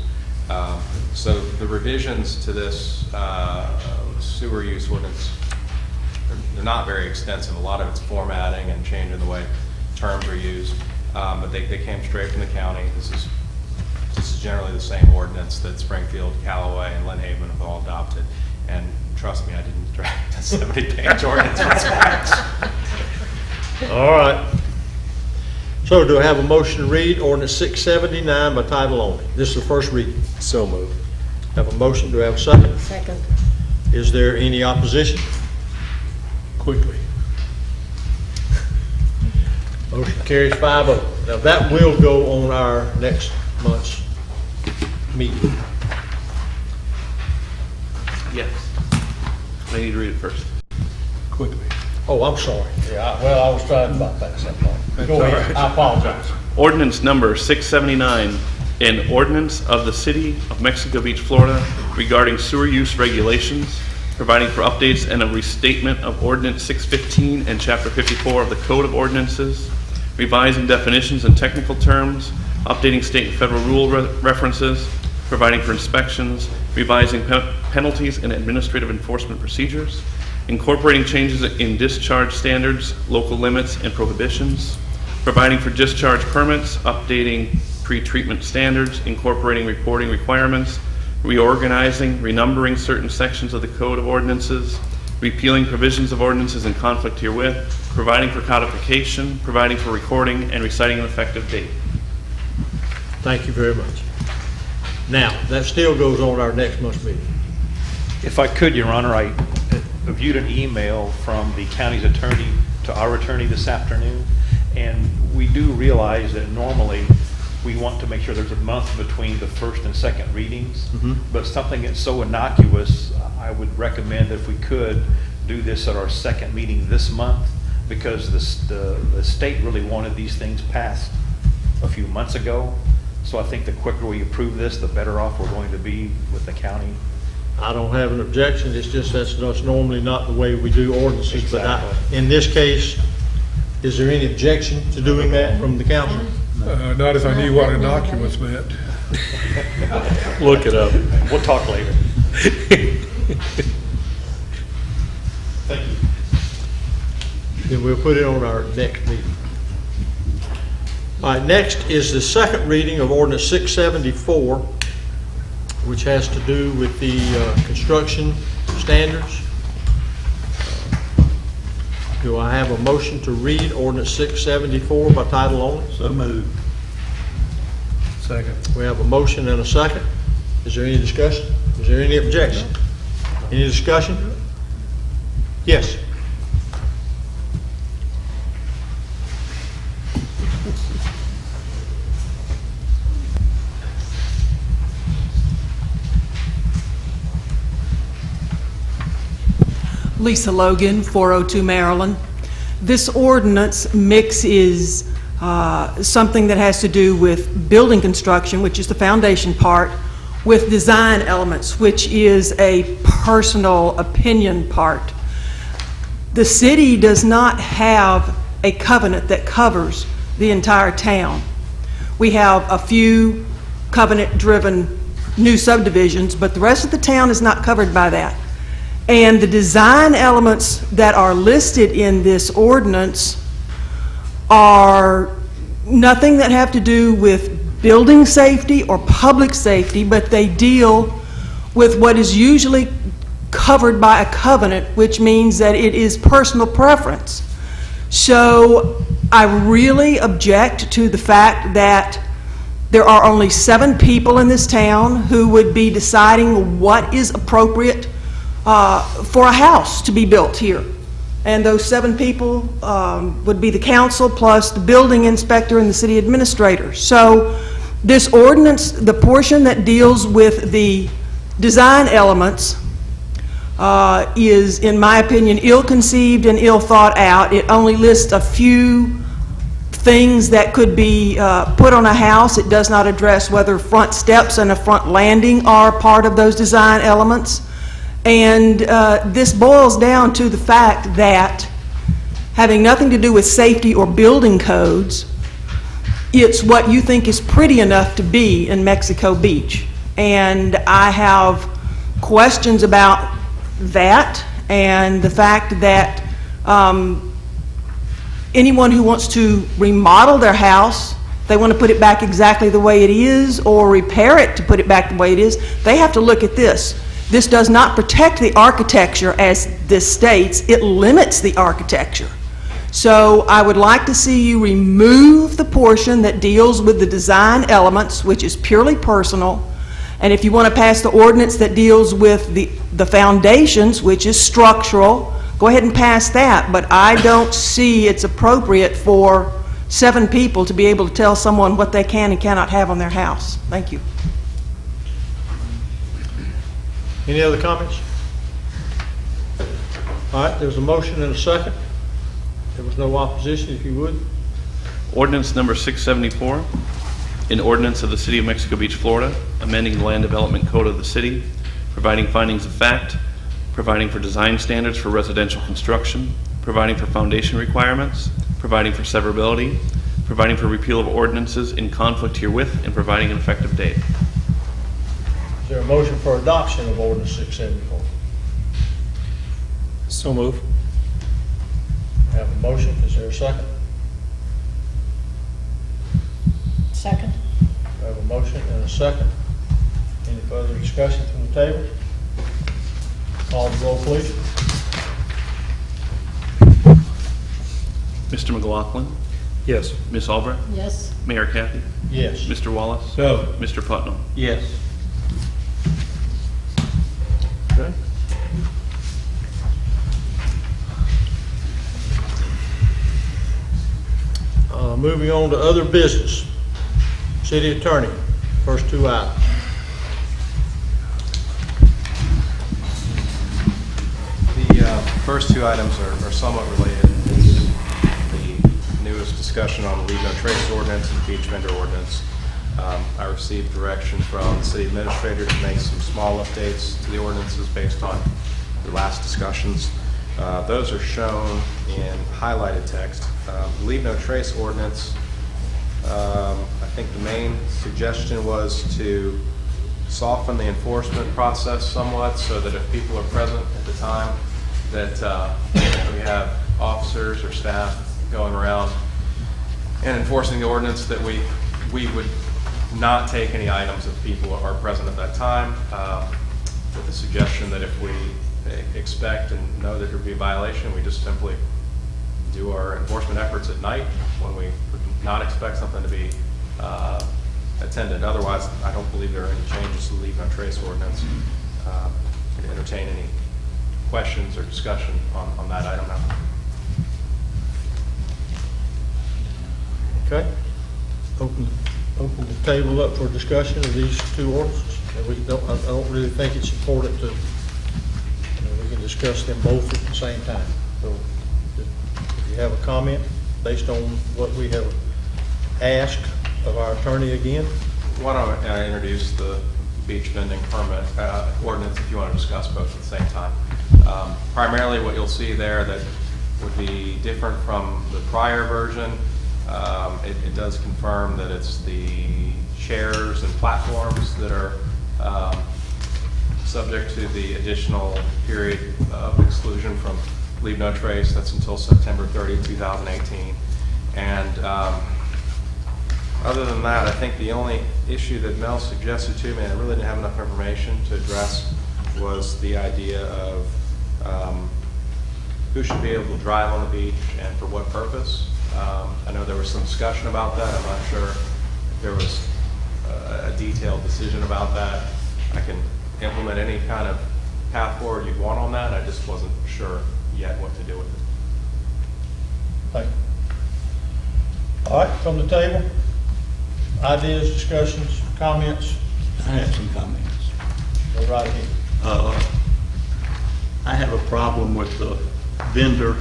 So the revisions to this sewer use ordinance, they're not very extensive. A lot of it's formatting and changing the way terms are used, but they came straight from the county. This is generally the same ordinance that Springfield, Callaway, and Lynn Haven have all adopted. And trust me, I didn't draft a 70-page ordinance from scratch. All right. So do I have a motion to read ordinance 679 by title only? This is the first reading. So moved. Have a motion. Do I have a second? Second. Is there any opposition? Quickly. Motion carries 5-0. Now that will go on our next month's meeting. Yes. I need to read it first. Quickly. Oh, I'm sorry. Yeah, well, I was trying to bypass that part. Go ahead. I apologize. Ordinance number 679, an ordinance of the City of Mexico Beach, Florida regarding sewer use regulations, providing for updates and a restatement of ordinance 615 and chapter 54 of the Code of Ordinances, revising definitions and technical terms, updating state and federal rule references, providing for inspections, revising penalties and administrative enforcement procedures, incorporating changes in discharge standards, local limits, and prohibitions, providing for discharge permits, updating pre-treatment standards, incorporating reporting requirements, reorganizing, renumbering certain sections of the Code of Ordinances, repealing provisions of ordinances in conflict herewith, providing for codification, providing for recording, and reciting an effective date. Thank you very much. Now, that still goes on our next month's meeting. If I could, Your Honor, I viewed an email from the county's attorney to our attorney this afternoon, and we do realize that normally we want to make sure there's a month between the first and second readings, but something that's so innocuous, I would recommend that if we could do this at our second meeting this month, because the state really wanted these things passed a few months ago. So I think the quicker we approve this, the better off we're going to be with the county. I don't have an objection. It's just that's normally not the way we do ordinances. Exactly. But in this case, is there any objection to doing that from the council? Not if I knew what innocuous meant. Look it up. We'll talk later. Thank you. Then we'll put it on our next meeting. All right, next is the second reading of ordinance 674, which has to do with the construction standards. Do I have a motion to read ordinance 674 by title only? So moved. Second. We have a motion and a second. Is there any discussion? Is there any objection? Any discussion? Yes. Lisa Logan, 402 Maryland. this ordinance mixes something that has to do with building construction, which is the foundation part, with design elements, which is a personal opinion part. The city does not have a covenant that covers the entire town. We have a few covenant-driven new subdivisions, but the rest of the town is not covered by that. And the design elements that are listed in this ordinance are nothing that have to do with building safety or public safety, but they deal with what is usually covered by a covenant, which means that it is personal preference. So I really object to the fact that there are only 7 people in this town who would be deciding what is appropriate for a house to be built here. And those 7 people would be the council plus the building inspector and the city administrator. So this ordinance, the portion that deals with the design elements, is, in my opinion, ill-conceived and ill thought out. It only lists a few things that could be put on a house. It does not address whether front steps and a front landing are part of those design elements. And this boils down to the fact that, having nothing to do with safety or building codes, it's what you think is pretty enough to be in Mexico Beach. And I have questions about that and the fact that anyone who wants to remodel their house, they want to put it back exactly the way it is or repair it to put it back the way it is, they have to look at this. This does not protect the architecture as this states, it limits the architecture. So I would like to see you remove the portion that deals with the design elements, which is purely personal. And if you want to pass the ordinance that deals with the foundations, which is structural, go ahead and pass that. But I don't see it's appropriate for 7 people to be able to tell someone what they can and cannot have on their house. Thank you. Any other comments? All right, there's a motion and a second. There was no opposition, if you would. Ordinance number 674, an ordinance of the City of Mexico Beach, Florida, amending the Land Development Code of the city, providing findings of fact, providing for design standards for residential construction, providing for foundation requirements, providing for severability, providing for repeal of ordinances in conflict herewith, and providing an effective date. Is there a motion for adoption of ordinance 674? So move. I have a motion. Is there a second? Second. I have a motion and a second. Any further discussion from the table? Call the roll, please. Mr. McLaughlin? Yes. Ms. Albrecht? Yes. Mayor Kathy? Yes. Mr. Wallace? No. Mr. Putnam? Yes. Okay. Moving on to other business. City Attorney, first 2 items. The first 2 items are somewhat related. It's the newest discussion on the leave no trace ordinance and beach vendor ordinance. I received direction from the city administrator to make some small updates to the ordinances based on the last discussions. Those are shown in highlighted text. The leave no trace ordinance, I think the main suggestion was to soften the enforcement process somewhat so that if people are present at the time that we have officers or staff going around and enforcing the ordinance, that we would not take any items if people are present at that time, with the suggestion that if we expect and know that there will be a violation, we just simply do our enforcement efforts at night when we would not expect something to be attended. Otherwise, I don't believe there are any changes to the leave no trace ordinance. To entertain any questions or discussion on that item now. Okay. Open the table up for discussion of these 2 ordinances. And I don't really think it's important to, we can discuss them both at the same time. So if you have a comment based on what we have asked of our attorney again? Why don't I introduce the beach vending permit ordinance if you want to discuss both at the same time. Primarily what you'll see there that would be different from the prior version, it does confirm that it's the chairs and platforms that are subject to the additional period of exclusion from Leave No Trace. That's until September 30th, 2018. And other than that, I think the only issue that Mel suggested to me, and I really didn't have enough information to address, was the idea of who should be able to drive on the beach and for what purpose. I know there was some discussion about that. I'm not sure if there was a detailed decision about that. I can implement any kind of path forward you'd want on that. I just wasn't sure yet what to do with it. Thank you. All right, from the table, ideas, discussions, comments? I have some comments. Go right ahead. I have a problem with the vendor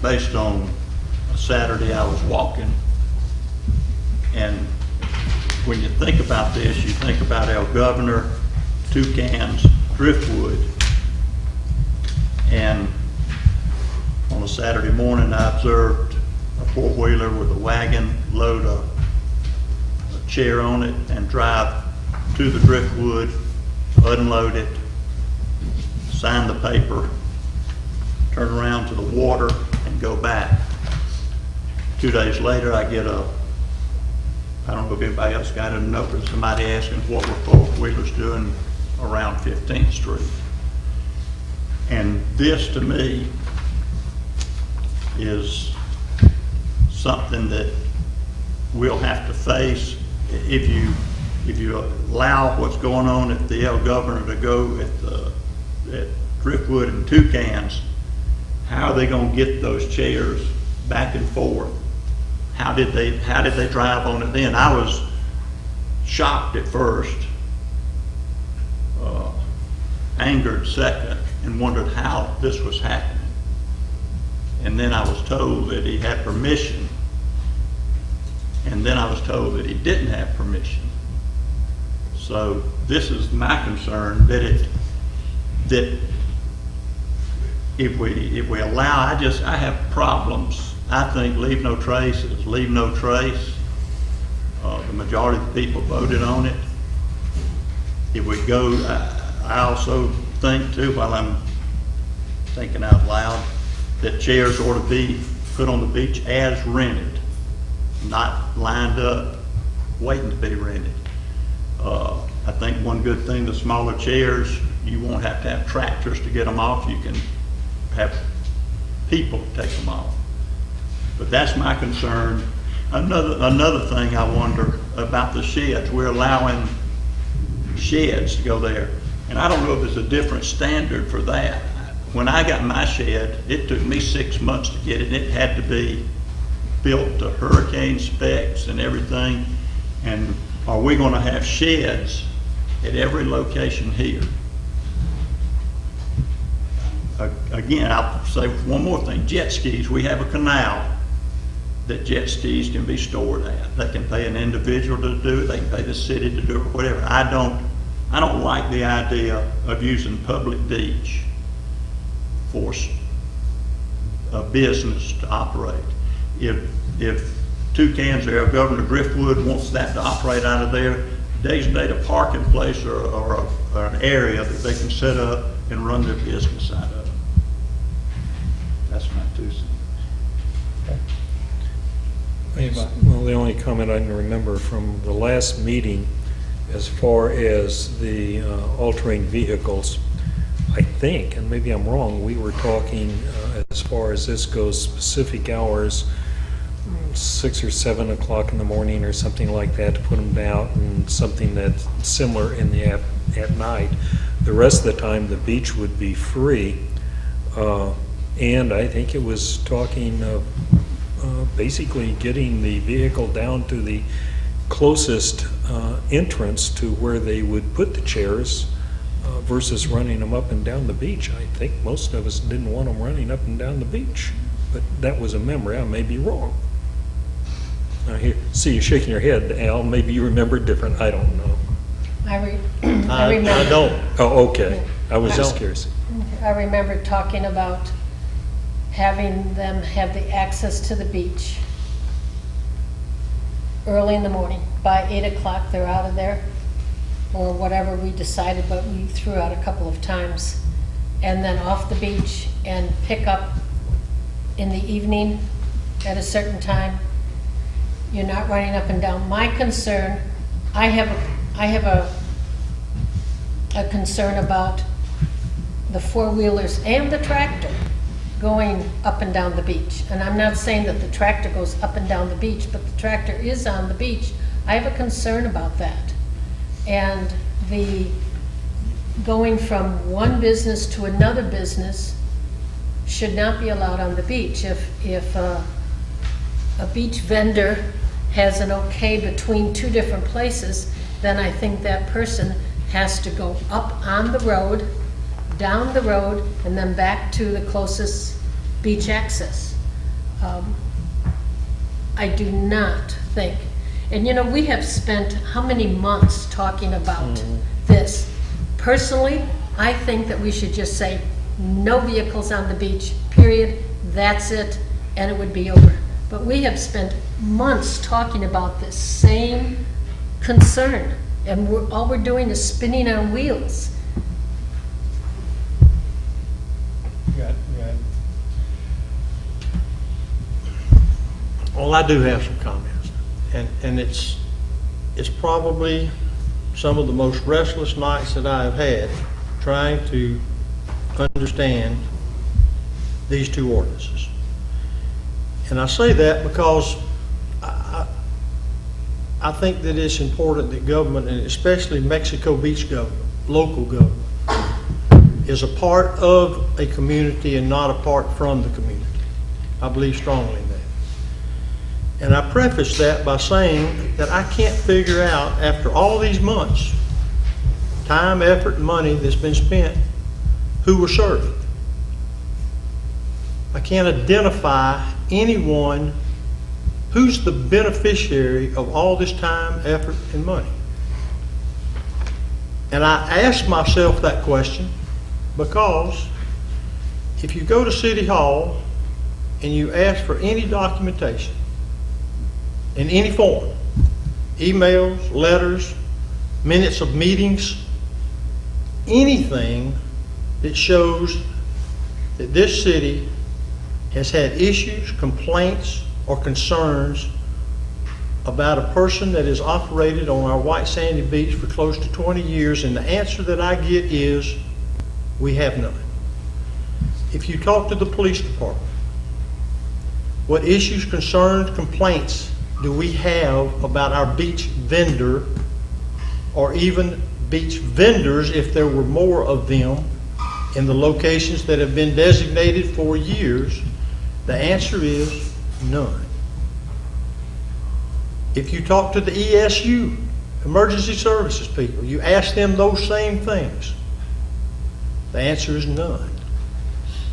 based on a Saturday I was walking, and when you think about this, you think about El Governor, Toucans, Driftwood, and on a Saturday morning I observed a four-wheeler with a wagon load a chair on it and drive to the Driftwood, unload it, sign the paper, turn around to the water and go back. 2 days later I get I don't know if anybody else got a note, but somebody asking what were four-wheelers doing around 15th Street. And this to me is something that we'll have to face if you allow what's going on at the El Governor to go at Driftwood and Toucans. How are they going to get those chairs back and forth? How did they drive on it then? I was shocked at first, angered second, and wondered how this was happening. And then I was told that he had permission, and then I was told that he didn't have permission. So this is my concern, that if we allow, I have problems. I think Leave No Trace is Leave No Trace. The majority of the people voted on it. If we go, I also think too, while I'm thinking out loud, that chairs ought to be put on the beach as rented, not lined up waiting to be rented. I think one good thing, the smaller chairs, you won't have to have tractors to get them off. You can have people take them off. But that's my concern. Another thing I wonder about the sheds. We're allowing sheds to go there. And I don't know if there's a different standard for that. When I got my shed, it took me 6 months to get it. It had to be built to hurricane specs and everything. And are we going to have sheds at every location here? Again, I'll say one more thing. Jet skis, we have a canal that jet skis can be stored at. They can pay an individual to do it. They can pay the city to do it, whatever. I don't like the idea of using public beach for a business to operate. If Toucans or Governor Driftwood wants that to operate out of there, designate a parking place or an area that they can set up and run their business out of. That's my 2 cents. Well, the only comment I can remember from the last meeting, as far as the all-terrain vehicles, I think, and maybe I'm wrong, we were talking as far as this goes, specific hours, 6 or 7 o'clock in the morning or something like that to put them out, and something that's similar in the at night. The rest of the time, the beach would be free, and I think it was talking of basically getting the vehicle down to the closest entrance to where they would put the chairs versus running them up and down the beach. I think most of us didn't want them running up and down the beach, but that was a memory. I may be wrong. I see you shaking your head, Al. Maybe you remember different. I don't know. I remember. I don't. Oh, okay. I was just don't. curious. I remember talking about having them have the access to the beach early in the morning. By 8 o'clock, they're out of there, or whatever we decided, but we threw out a couple of times. And then off the beach and pick up in the evening at a certain time. You're not running up and down. My concern, I have a concern about the four-wheelers and the tractor going up and down the beach. And I'm not saying that the tractor goes up and down the beach, but the tractor is on the beach. I have a concern about that. And the going from one business to another business should not be allowed on the beach. If a beach vendor has an okay between two different places, then I think that person has to go up on the road, down the road, and then back to the closest beach access. I do not think, and you know, we have spent how many months talking about this. Personally, I think that we should just say, no vehicles on the beach, period, that's it, and it would be over. But we have spent months talking about this same concern, and all we're doing is spinning on wheels. Well, I do have some comments, and it's probably some of the most restless nights that I have had trying to understand these two ordinances. And I say that because I think that it's important that government, and especially Mexico Beach government, local government, is a part of a community and not apart from the community. I believe strongly in that. And I preface that by saying that I can't figure out, after all these months, time, effort, and money that's been spent, who we're serving. I can't identify anyone who's the beneficiary of all this time, effort, and money. And I ask myself that question because if you go to City Hall and you ask for any documentation in any form, emails, letters, minutes of meetings, anything that shows that this city has had issues, complaints, or concerns about a person that has operated on our white sandy beach for close to 20 years, and the answer that I get is, we have none. If you talk to the police department, what issues, concerns, complaints do we have about our beach vendor, or even beach vendors if there were more of them in the locations that have been designated for years? The answer is none. If you talk to the ESU, emergency services people, you ask them those same things, the answer is none.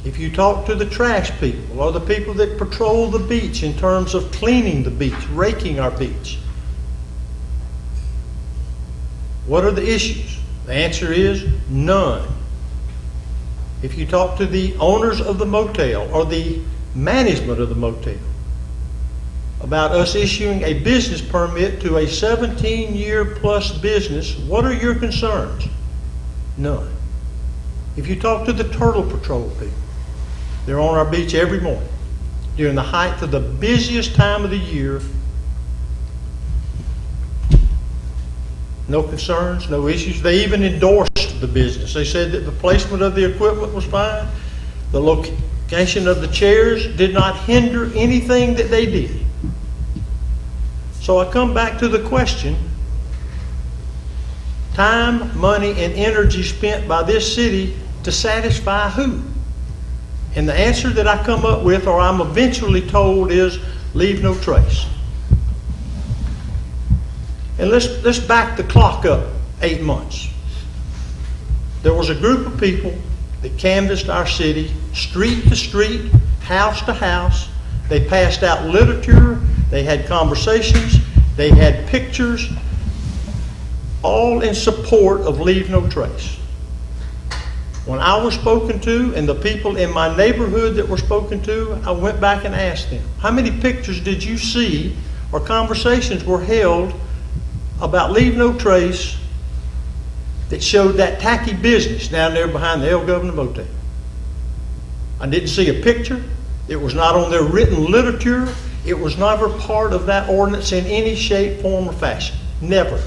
If you talk to the trash people or the people that patrol the beach in terms of cleaning the beach, raking our beach, what are the issues? The answer is none. If you talk to the owners of the motel or the management of the motel about us issuing a business permit to a 17-year plus business, what are your concerns? None. If you talk to the Turtle Patrol people, they're on our beach every morning during the height of the busiest time of the year. No concerns, no issues. They even endorsed the business. They said that the placement of the equipment was fine. The location of the chairs did not hinder anything that they did. So I come back to the question, time, money, and energy spent by this city to satisfy who? And the answer that I come up with, or I'm eventually told, is leave no trace. And let's back the clock up 8 months. There was a group of people that canvassed our city, street to street, house to house. They passed out literature, they had conversations, they had pictures, all in support of Leave No Trace. When I was spoken to, and the people in my neighborhood that were spoken to, I went back and asked them, how many pictures did you see or conversations were held about Leave No Trace that showed that tacky business down there behind the El Governor Motel? I didn't see a picture. It was not on their written literature. It was never part of that ordinance in any shape, form, or fashion. Never.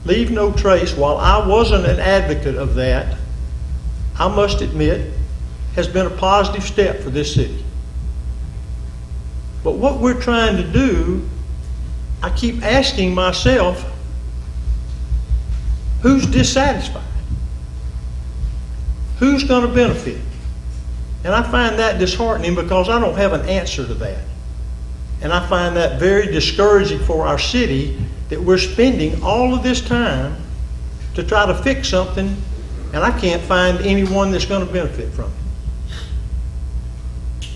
Leave No Trace, while I wasn't an advocate of that, I must admit, has been a positive step for this city. But what we're trying to do, I keep asking myself, who's dissatisfied? Who's going to benefit? And I find that disheartening because I don't have an answer to that. And I find that very discouraging for our city that we're spending all of this time to try to fix something, and I can't find anyone that's going to benefit from it.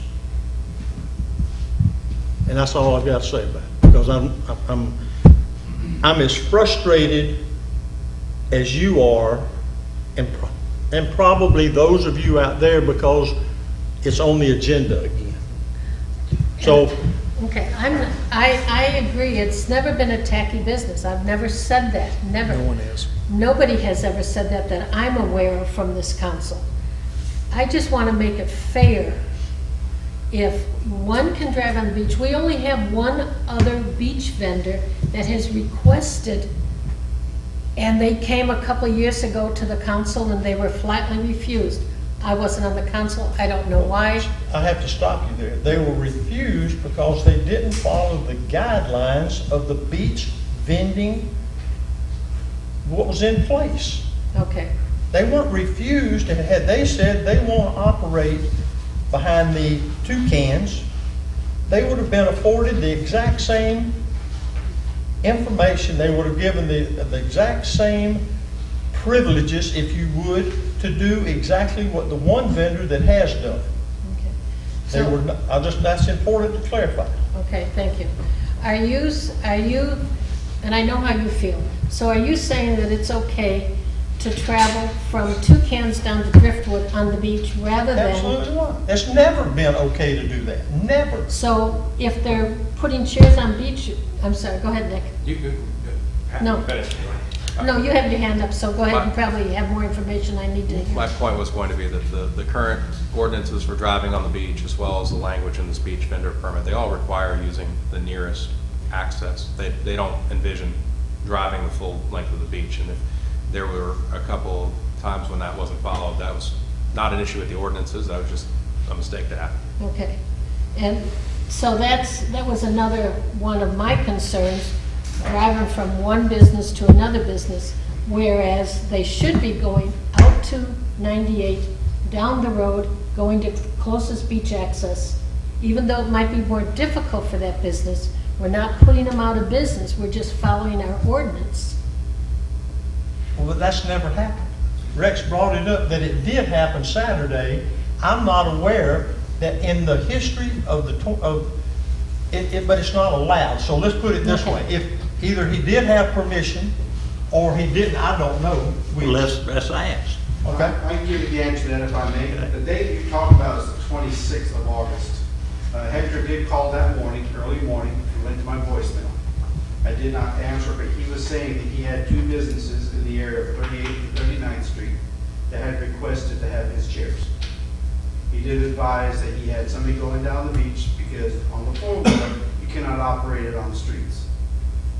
And that's all I've got to say about it, because I'm as frustrated as you are, and probably those of you out there, because it's on the agenda again. So. Okay, I agree, it's never been a tacky business. I've never said that, never. No one has. Nobody has ever said that I'm aware of from this council. I just want to make it fair. If one can drive on the beach, we only have one other beach vendor that has requested, and they came a couple years ago to the council and they were flatly refused. I wasn't on the council, I don't know why. I have to stop you there. They were refused because they didn't follow the guidelines of the beach vending, what was in place. Okay. They weren't refused, and had they said they want to operate behind the Toucans, they would have been afforded the exact same information. They would have given the exact same privileges, if you would, to do exactly what the one vendor that has done. Okay. They were not, that's important to clarify. Okay, thank you. Are you, and I know how you feel, so are you saying that it's okay to travel from Toucans down to Driftwood on the beach rather than? Absolutely not. It's never been okay to do that. Never. So if they're putting chairs on beach, I'm sorry, go ahead, Nick. No. No, you have your hand up, so go ahead, you probably have more information I need to hear. My point was going to be that the current ordinances for driving on the beach, as well as the language in this beach vendor permit, they all require using the nearest access. They don't envision driving the full length of the beach, and if there were a couple times when that wasn't followed, that was not an issue with the ordinances, that was just a mistake to happen. Okay, and so that was another one of my concerns, driving from one business to another business, whereas they should be going out to 98, down the road, going to closest beach access. Even though it might be more difficult for that business, we're not putting them out of business, we're just following our ordinance. Well, but that's never happened. Rex brought it up that it did happen Saturday. I'm not aware that in the history of but it's not allowed. So let's put it this way. If either he did have permission or he didn't, I don't know. Let's ask. Okay. I can give you the answer to that if I may. The date you talked about is the 26th of August. Hector did call that morning, early morning, and went to my voicemail. I did not answer, but he was saying that he had two businesses in the area of 38th and 39th Street that had requested to have his chairs. He did advise that he had somebody going down the beach because on the four-wheeler, you cannot operate it on the streets.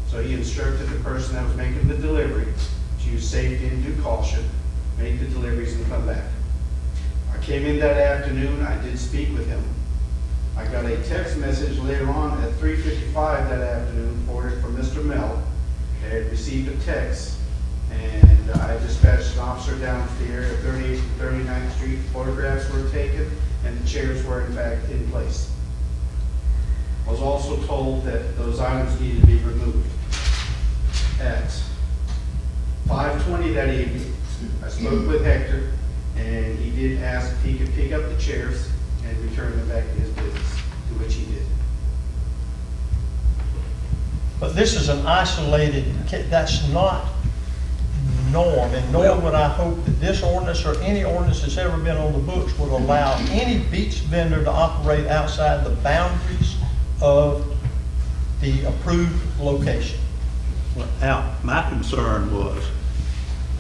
So he instructed the person that was making the delivery to use safety and due caution, make the deliveries and come back. I came in that afternoon, I did speak with him. I got a text message later on at 3:55 that afternoon, forwarded from Mr. Mel. I had received a text, and I dispatched an officer down to the area of 38th and 39th Street. Photographs were taken, and the chairs were in fact in place. I was also told that those items needed to be removed. at 5:20 that evening. I spoke with Hector, and he did ask if he could pick up the chairs and return them back to his business, to which he did. But this is an isolated, that's not norm, and nor would I hope that this ordinance or any ordinance that's ever been on the books would allow any beach vendor to operate outside the boundaries of the approved location. Well, Al, my concern was,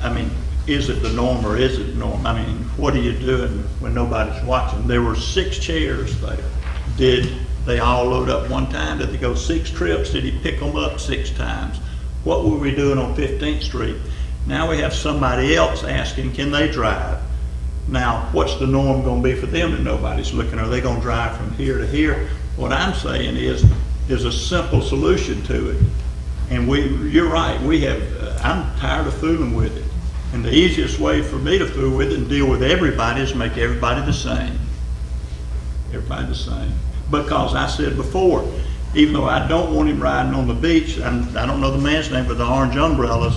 I mean, is it the norm or is it the norm? I mean, what are you doing when nobody's watching? There were 6 chairs there. Did they all load up one time? Did they go 6 trips? Did he pick them up 6 times? What were we doing on 15th Street? Now we have somebody else asking, can they drive? Now, what's the norm gonna be for them that nobody's looking? Are they gonna drive from here to here? What I'm saying is, there's a simple solution to it. And you're right, I'm tired of fooling with it. And the easiest way for me to fool with it and deal with everybody is make everybody the same. Everybody the same. Because I said before, even though I don't want him riding on the beach, I don't know the man's name, but the orange umbrellas,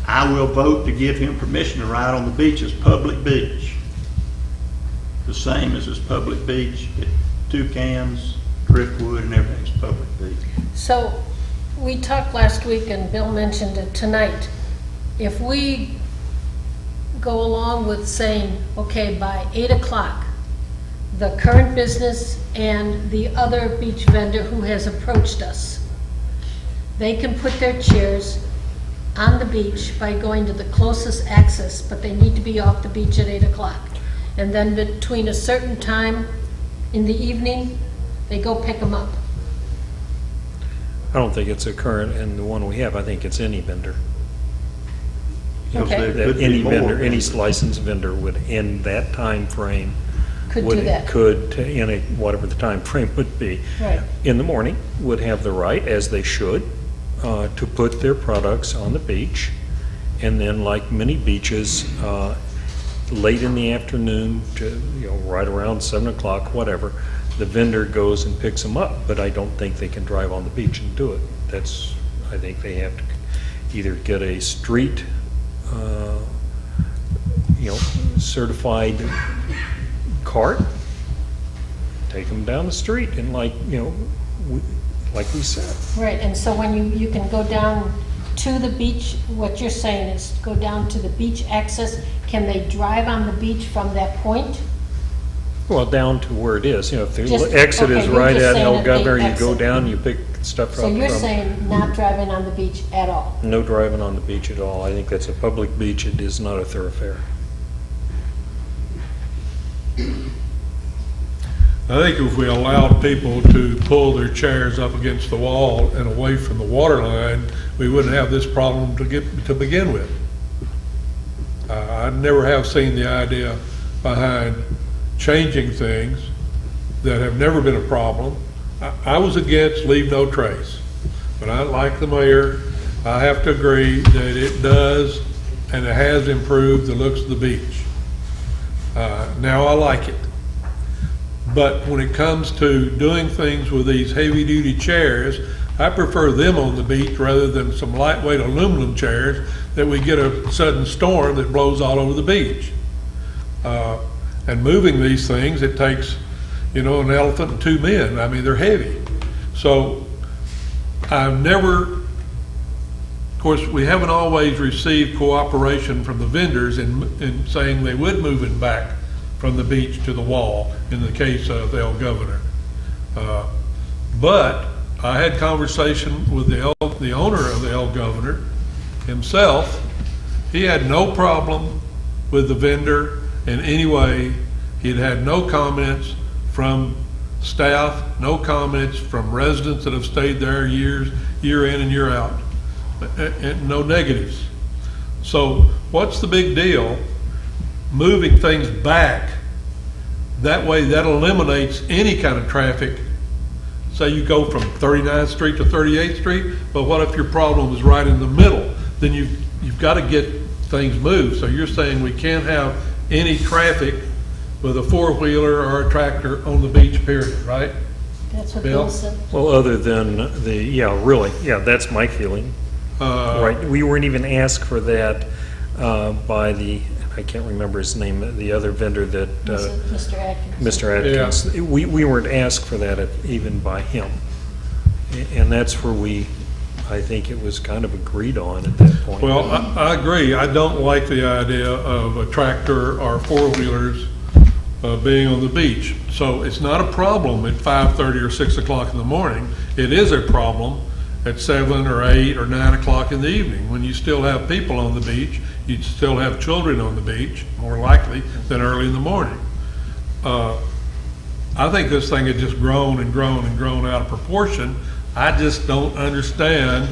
I will vote to give him permission to ride on the beach as public beach. The same as his public beach at Toucans, Driftwood, and everything's public beach. So, we talked last week, and Bill mentioned it tonight. If we go along with saying, okay, by 8 o'clock, the current business and the other beach vendor who has approached us, they can put their chairs on the beach by going to the closest access, but they need to be off the beach at 8 o'clock. And then between a certain time in the evening, they go pick them up. I don't think it's a current and the one we have, I think it's any vendor. Okay. That any vendor, any licensed vendor would, in that time frame. Could do that. Could, in a, whatever the time frame would be. Right. In the morning, would have the right, as they should, to put their products on the beach. And then, like many beaches, late in the afternoon, to, right around 7 o'clock, whatever, the vendor goes and picks them up. But I don't think they can drive on the beach and do it. I think they have to either get a street, certified cart, take them down the street, and like we said. Right, and so when you can go down to the beach, what you're saying is go down to the beach access, can they drive on the beach from that point? Well, down to where it is, if the Just- exit okay, is you're right just at saying El that they Governor, you go exit. down, you pick stuff up So from. you're saying not driving on the beach at all? No driving on the beach at all. I think that's a public beach. It is not a thoroughfare. I think if we allowed people to pull their chairs up against the wall and away from the water line, we wouldn't have this problem to begin with. I never have seen the idea behind changing things that have never been a problem. I was against leave no trace, but I, like the mayor, I have to agree that it does and it has improved the looks of the beach. Now I like it. But when it comes to doing things with these heavy-duty chairs, I prefer them on the beach rather than some lightweight aluminum chairs that we get a sudden storm that blows all over the beach. And moving these things, it takes, an elephant and 2 men. I mean, they're heavy. So I've never, of course, we haven't always received cooperation from the vendors in saying they would move it back from the beach to the wall in the case of El Governor. But I had conversation with the owner of the El Governor himself. He had no problem with the vendor in any way. He'd had no comments from staff, no comments from residents that have stayed there year in and year out, and no negatives. So what's the big deal moving things back? That way that eliminates any kind of traffic. Say you go from 39th Street to 38th Street, but what if your problem is right in the middle? Then you've got to get things moved. So you're saying we can't have any traffic with a four-wheeler or a tractor on the beach, period, right? That's what Bill? Bill said. Well, other than that's my feeling. Right, we weren't even asked for that by the, I can't remember his name, the other vendor that. Was it Mr. Atkins? Mr. Atkins. We weren't asked for that even by him. And that's where I think it was kind of agreed on at that point. Well, I agree. I don't like the idea of a tractor or four-wheelers being on the beach. So it's not a problem at 5:30 or 6 o'clock in the morning. It is a problem at 7 or 8 or 9 o'clock in the evening, when you still have people on the beach, you still have children on the beach, more likely than early in the morning. I think this thing has just grown and grown and grown out of proportion. I just don't understand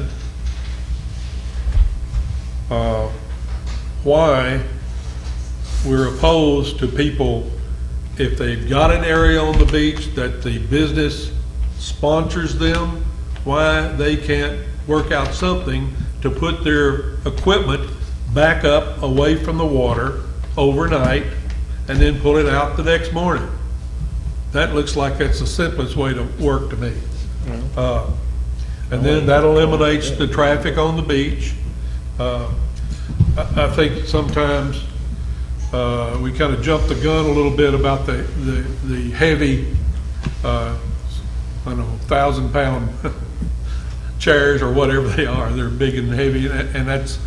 why we're opposed to people, if they've got an area on the beach that the business sponsors them, why they can't work out something to put their equipment back up away from the water overnight and then pull it out the next morning. That looks like that's the simplest way to work to me. And then that eliminates the traffic on the beach. I think sometimes we kind of jump the gun a little bit about the heavy, 1,000-pound chairs or whatever they are. They're big and heavy, and that's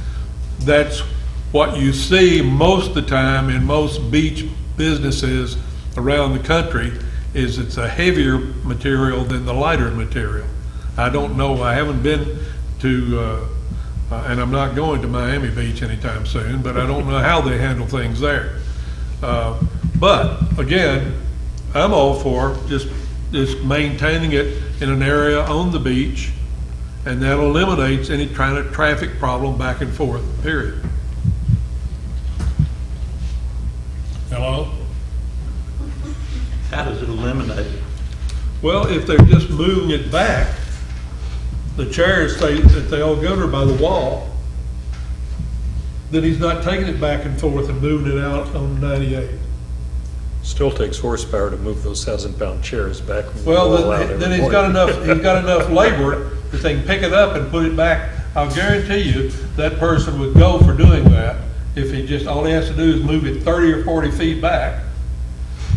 what you see most of the time in most beach businesses around the country. Is it's a heavier material than the lighter material. I don't know. I haven't been to, and I'm not going to Miami Beach anytime soon. But I don't know how they handle things there. But again, I'm all for just maintaining it in an area on the beach, and that eliminates any kind of traffic problem back and forth, period. Hello? How does it eliminate it? Well, if they're just moving it back, the chairs say that they all go there by the wall, then he's not taking it back and forth and moving it out on 98. Still takes horsepower to move those 1,000-pound chairs back. From the Well, wall out then every he's got morning. enough labor that they can pick it up and put it back. I'll guarantee you that person would go for doing that if he just, all he has to do is move it 30 or 40 feet back.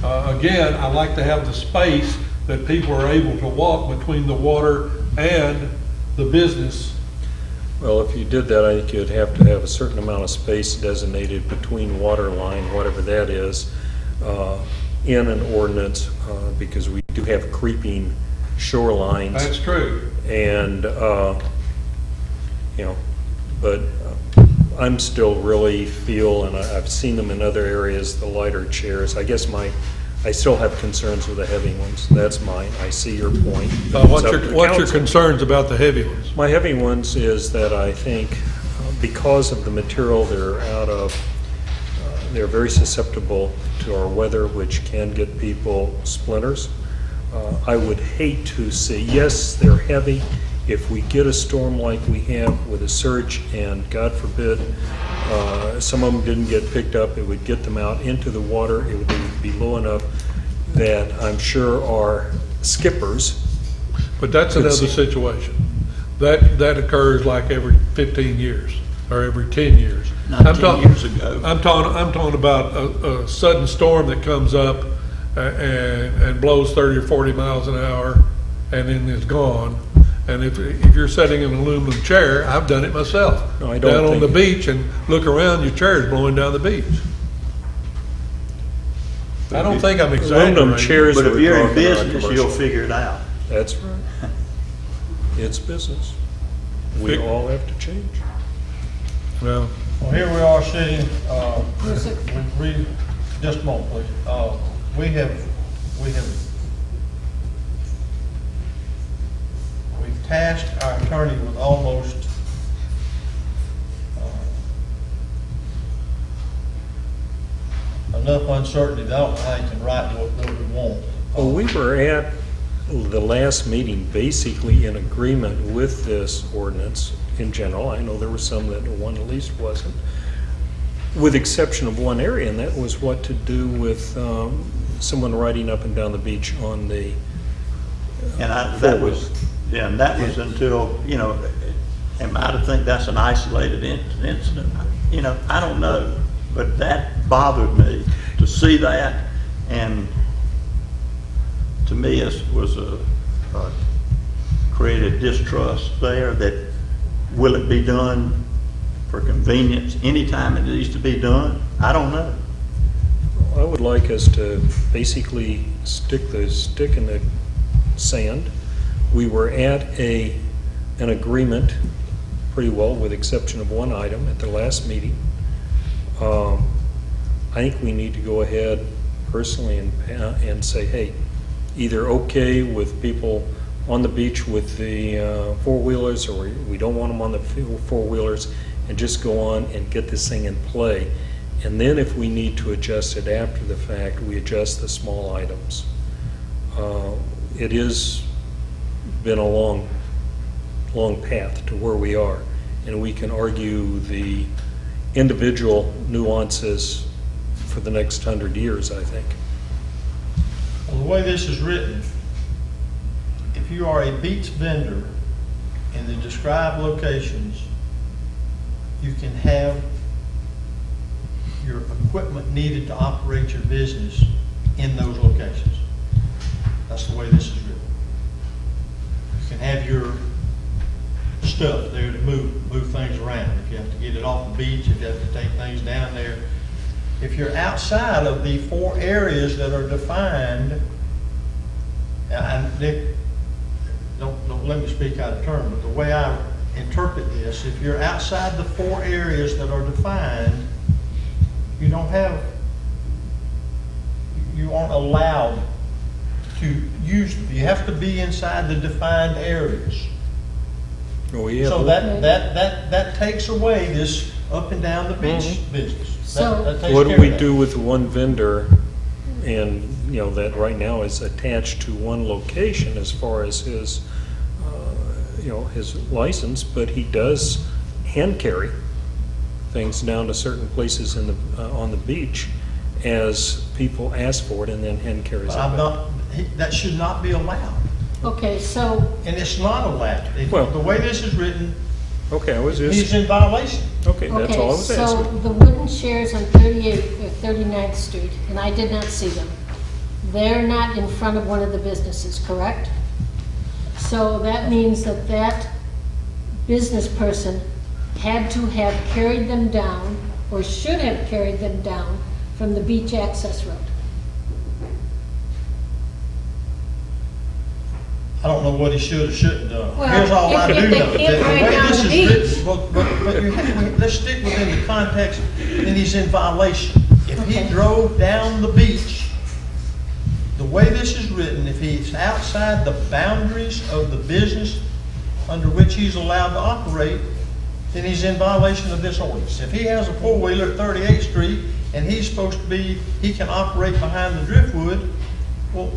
Again, I like to have the space that people are able to walk between the water and the business. Well, if you did that, I think you'd have to have a certain amount of space designated between water line, whatever that is, in an ordinance, because we do have creeping shorelines. That's true. And, but I'm still really feel, and I've seen them in other areas, the lighter chairs. I guess I still have concerns with the heavy ones. That's mine. I see your point. What's your concerns about the heavy ones? My heavy ones is that I think because of the material they're out of, they're very susceptible to our weather, which can get people splinters. I would hate to see, yes, they're heavy. If we get a storm like we have with a surge, and God forbid, some of them didn't get picked up, it would get them out into the water. It would be low enough that I'm sure our skippers. But that's another situation. That occurs like every 15 years or every 10 years. Not 10 years ago. I'm talking about a sudden storm that comes up and blows 30 or 40 miles an hour and then is gone. And if you're sitting in an aluminum chair, I've done it myself. No, I don't down on think- the beach and look around, your chair's blowing down the beach. I don't think I'm exaggerating. Aluminum chairs But if we're you're in talking are business, commercial. you'll figure it out. That's right. It's business. We all have to change. Well, here we are sitting, just a moment, please. We've tasked our attorney with almost enough uncertainty that I don't know how he can write what we want. Well, we were at the last meeting basically in agreement with this ordinance in general. I know there were some that one at least wasn't, with exception of one area, and that was what to do with someone riding up and down the beach on the And that was until, am I to think that's an isolated incident? You know, I don't know, but that bothered me to see that, and to me, it was created distrust there that will it be done for convenience anytime it needs to be done? I don't know. I would like us to basically stick the stick in the sand. We were at an agreement pretty well, with exception of one item at the last meeting. I think we need to go ahead personally and say, hey, either okay with people on the beach with the four-wheelers, or we don't want them on the four-wheelers, and just go on and get this thing in play. And then if we need to adjust it after the fact, we adjust the small items. It has been a long path to where we are, and we can argue the individual nuances for the next 100 years, I think. Well, the way this is written, if you are a beach vendor in the described locations, you can have your equipment needed to operate your business in those locations. That's the way this is written. You can have your stuff there to move things around. If you have to get it off the beach, if you have to take things down there. If you're outside of the 4 areas that are defined, and Nick, don't let me speak out of turn, but the way I interpret this, if you're outside the 4 areas that are defined, you aren't allowed to use them. You have to be inside the defined areas. Oh, yeah. So that takes away this up and down the beach business. That takes What do care we of that. do with one vendor, and, you know, that right now is attached to one location as far as his, his license, but he does hand carry things down to certain places in the, on the beach as people ask for it, and then hand carries it back. That should not be allowed. Okay, so, And it's not allowed. Well- The way this is written, Okay, I was just, he's in violation. okay, that's all I was so asking. the wooden chairs on 39th Street, and I did not see them, they're not in front of one of the businesses, correct? So that means that that business person had to have carried them down, or should have carried them down, from the beach access road. I don't know what he should or shouldn't have done. Well, Here's all I if do they know. can't that drive way down this the is beach. written- But let's stick within the context, and he's in violation. If he Okay. drove down the beach, the way this is written, if he's outside the boundaries of the business under which he's allowed to operate, then he's in violation of this ordinance. If he has a four-wheeler at 38th Street, and he's supposed to be, he can operate behind the driftwood, well,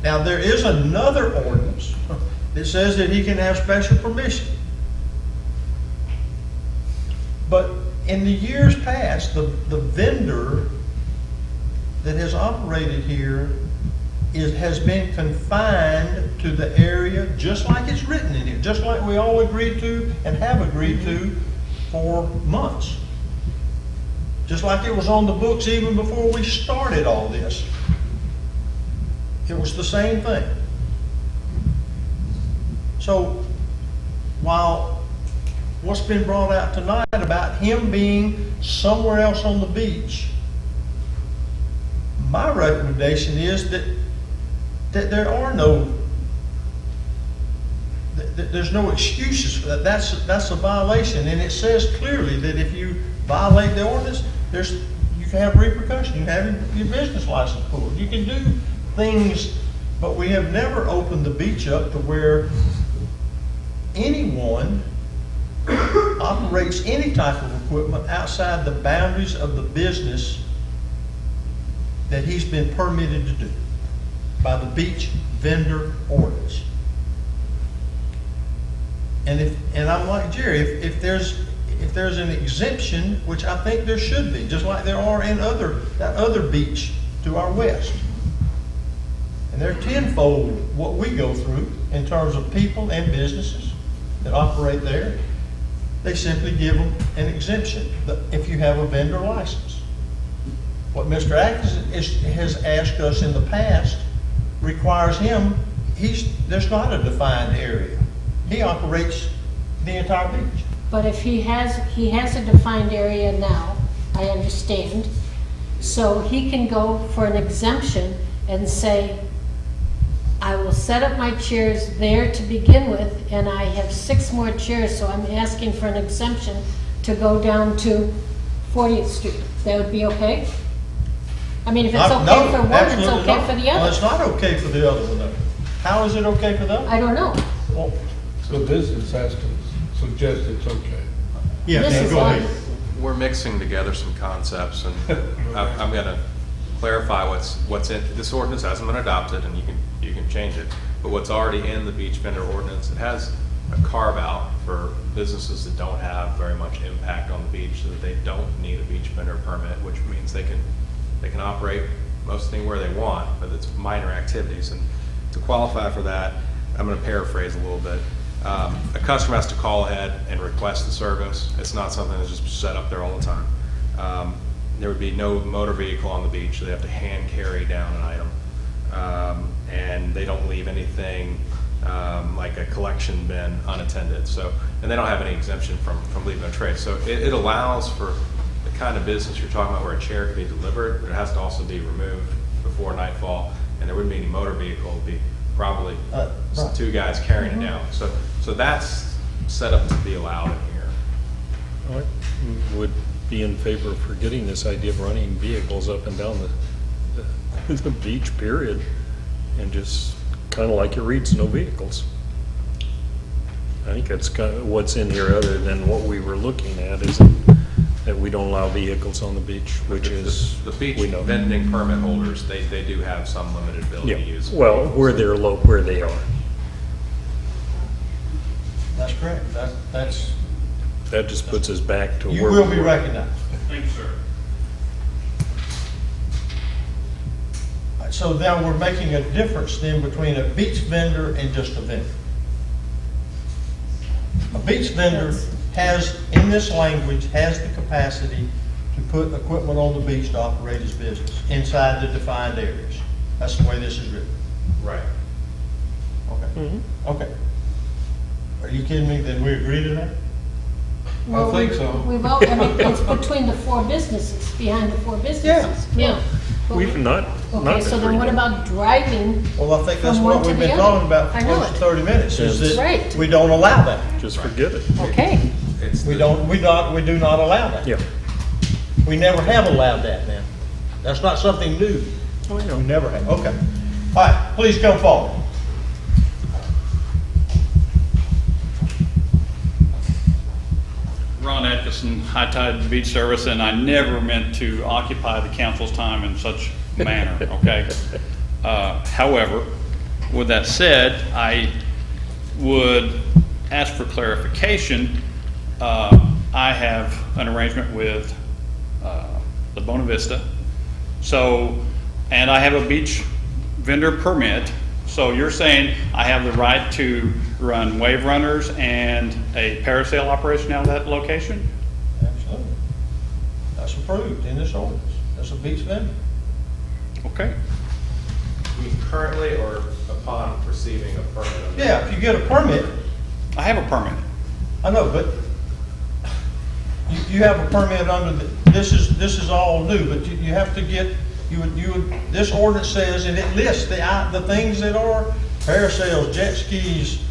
now there is another ordinance that says that he can have special permission. But in the years past, the vendor that has operated here has been confined to the area, just like it's written in here, just like we all agreed to and have agreed to for months. Just like it was on the books even before we started all this. It was the same thing. So, while what's been brought out tonight about him being somewhere else on the beach, my recommendation is that there are there's no excuses for that. That's a violation, and it says clearly that if you violate the ordinance, you can have repercussions. You can have your business license pulled. You can do things, but we have never opened the beach up to where anyone operates any type of equipment outside the boundaries of the business that he's been permitted to do by the beach vendor ordinance. And I'm like Jerry, if there's an exemption, which I think there should be, just like there are in that other beach to our west. And they're tenfold what we go through in terms of people and businesses. that operate there, they simply give them an exemption if you have a vendor license. What Mr. Atkins has asked us in the past requires him, there's not a defined area. He operates the entire beach. But if he has a defined area now, I understand, so he can go for an exemption and say, I will set up my chairs there to begin with, and I have 6 more chairs, so I'm asking for an exemption to go down to 40th Street. That would be okay? I mean, if it's okay No, for one, it's absolutely okay not. for the Well, other. it's not okay for the other one, though. How is it okay for them? I don't know. Well, The business has to suggest it's okay. yeah, This Dan, is go odd. ahead. We're mixing together some concepts, and I'm going to clarify what's in, this ordinance hasn't been adopted, and you can change it, but what's already in the beach vendor ordinance, it has a carve-out for businesses that don't have very much impact on the beach, so that they don't need a beach vendor permit, which means they can operate most anywhere they want, but it's minor activities. And to qualify for that, I'm going to paraphrase a little bit. A customer has to call ahead and request the service. It's not something that's just set up there all the time. There would be no motor vehicle on the beach, so they have to hand carry down an item. And they don't leave anything like a collection bin unattended. So, and they don't have any exemption from leaving no trace. So it allows for the kind of business you're talking about where a chair can be delivered, but it has to also be removed before nightfall, and there wouldn't be any motor vehicle. It would be probably Right. 2 guys carrying it down. So that's set up to be allowed in here. I would be in favor of forgetting this idea of running vehicles up and down the beach, period, and just kind of like it reads, no vehicles. I think that's kind of what's in here, other than what we were looking at, is that we don't allow vehicles on the beach, which is, The beach we know. vending permit holders, they do have some limited ability to Yeah, use. well, where they are. That's correct. That's, That just puts us back to you where will we be were. recognized. Thank you, sir. So now we're making a difference then between a beach vendor and just a vendor. A beach vendor has, in this language, has the capacity to put equipment on the beach to operate his business inside the defined areas. That's the way this is written. Right. Okay. Okay. Are you kidding me? Then we agree to that? Well, think so. We've all, I mean, it's between the 4 businesses, behind the 4 businesses. Yeah. But We've not Okay, so then what agreed. about driving? Well, I think that's From one what to we've the been other. talking about I for know close to it. 30 minutes, is That's that right. we don't allow that. Just forget it. Okay, It's We the- do not allow that. Yeah. We never have allowed that now. That's not something new. Oh, I know. We never have. Okay. All right, please come forward. Ron Atkinson, High Tide Beach Service, and I never meant to occupy the council's time in such manner, okay? However, with that said, I would ask for clarification. I have an arrangement with the Bona Vista, so, and I have a beach vendor permit. So you're saying I have the right to run wave runners and a parasail operation out of that location? Absolutely. That's approved in this ordinance. That's a beach vendor. Okay. We currently, or upon receiving a permit? Yeah, if you get a permit, I have a permit. I know, but you have a permit under this is all new, but you have to get, this ordinance says, and it lists the things that are parasails, jet skis,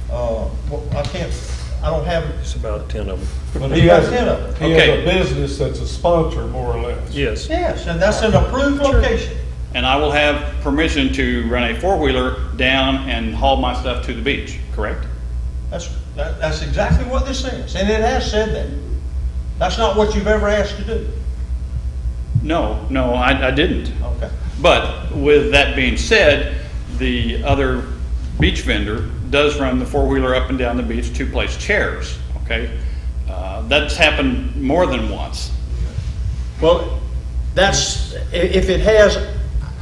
I don't have. It's about 10 of them. But he has, 10 of them. he has a business that's a sponsor, more or less. Yes. Yes, and that's an approved location. And I will have permission to run a four-wheeler down and haul my stuff to the beach, correct? That's exactly what this says, and it has said that. That's not what you've ever asked to do. No, I didn't. Okay. But with that being said, the other beach vendor does run the four-wheeler up and down the beach to place chairs, okay? That's happened more than once. Well, if it has,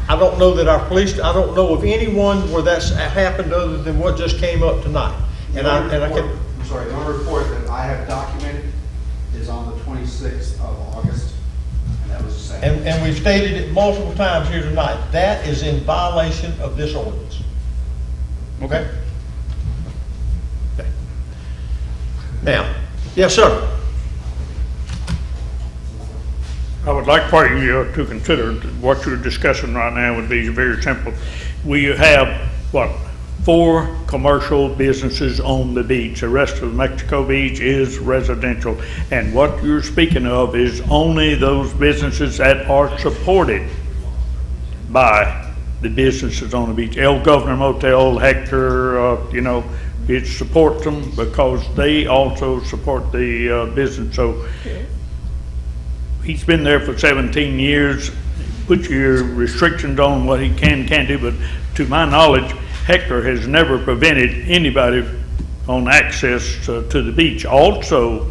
I don't know that our police, I don't know of anyone where that's happened other than what just came up tonight. And I can, sorry, the only report that I have documented is on the 26th of August, and that was the same. And we've stated it multiple times here tonight, that is in violation of this ordinance. Okay? Okay. Now, yes, sir. I would like for you to consider what you're discussing right now would be very simple. We have, 4 commercial businesses on the beach. The rest of Mexico Beach is residential. And what you're speaking of is only those businesses that are supported by the businesses on the beach. El Governor Motel, Hector, it supports them because they also support the business. So he's been there for 17 years. Put your restrictions on what he can't do, but to my knowledge, Hector has never prevented anybody on access to the beach. Also,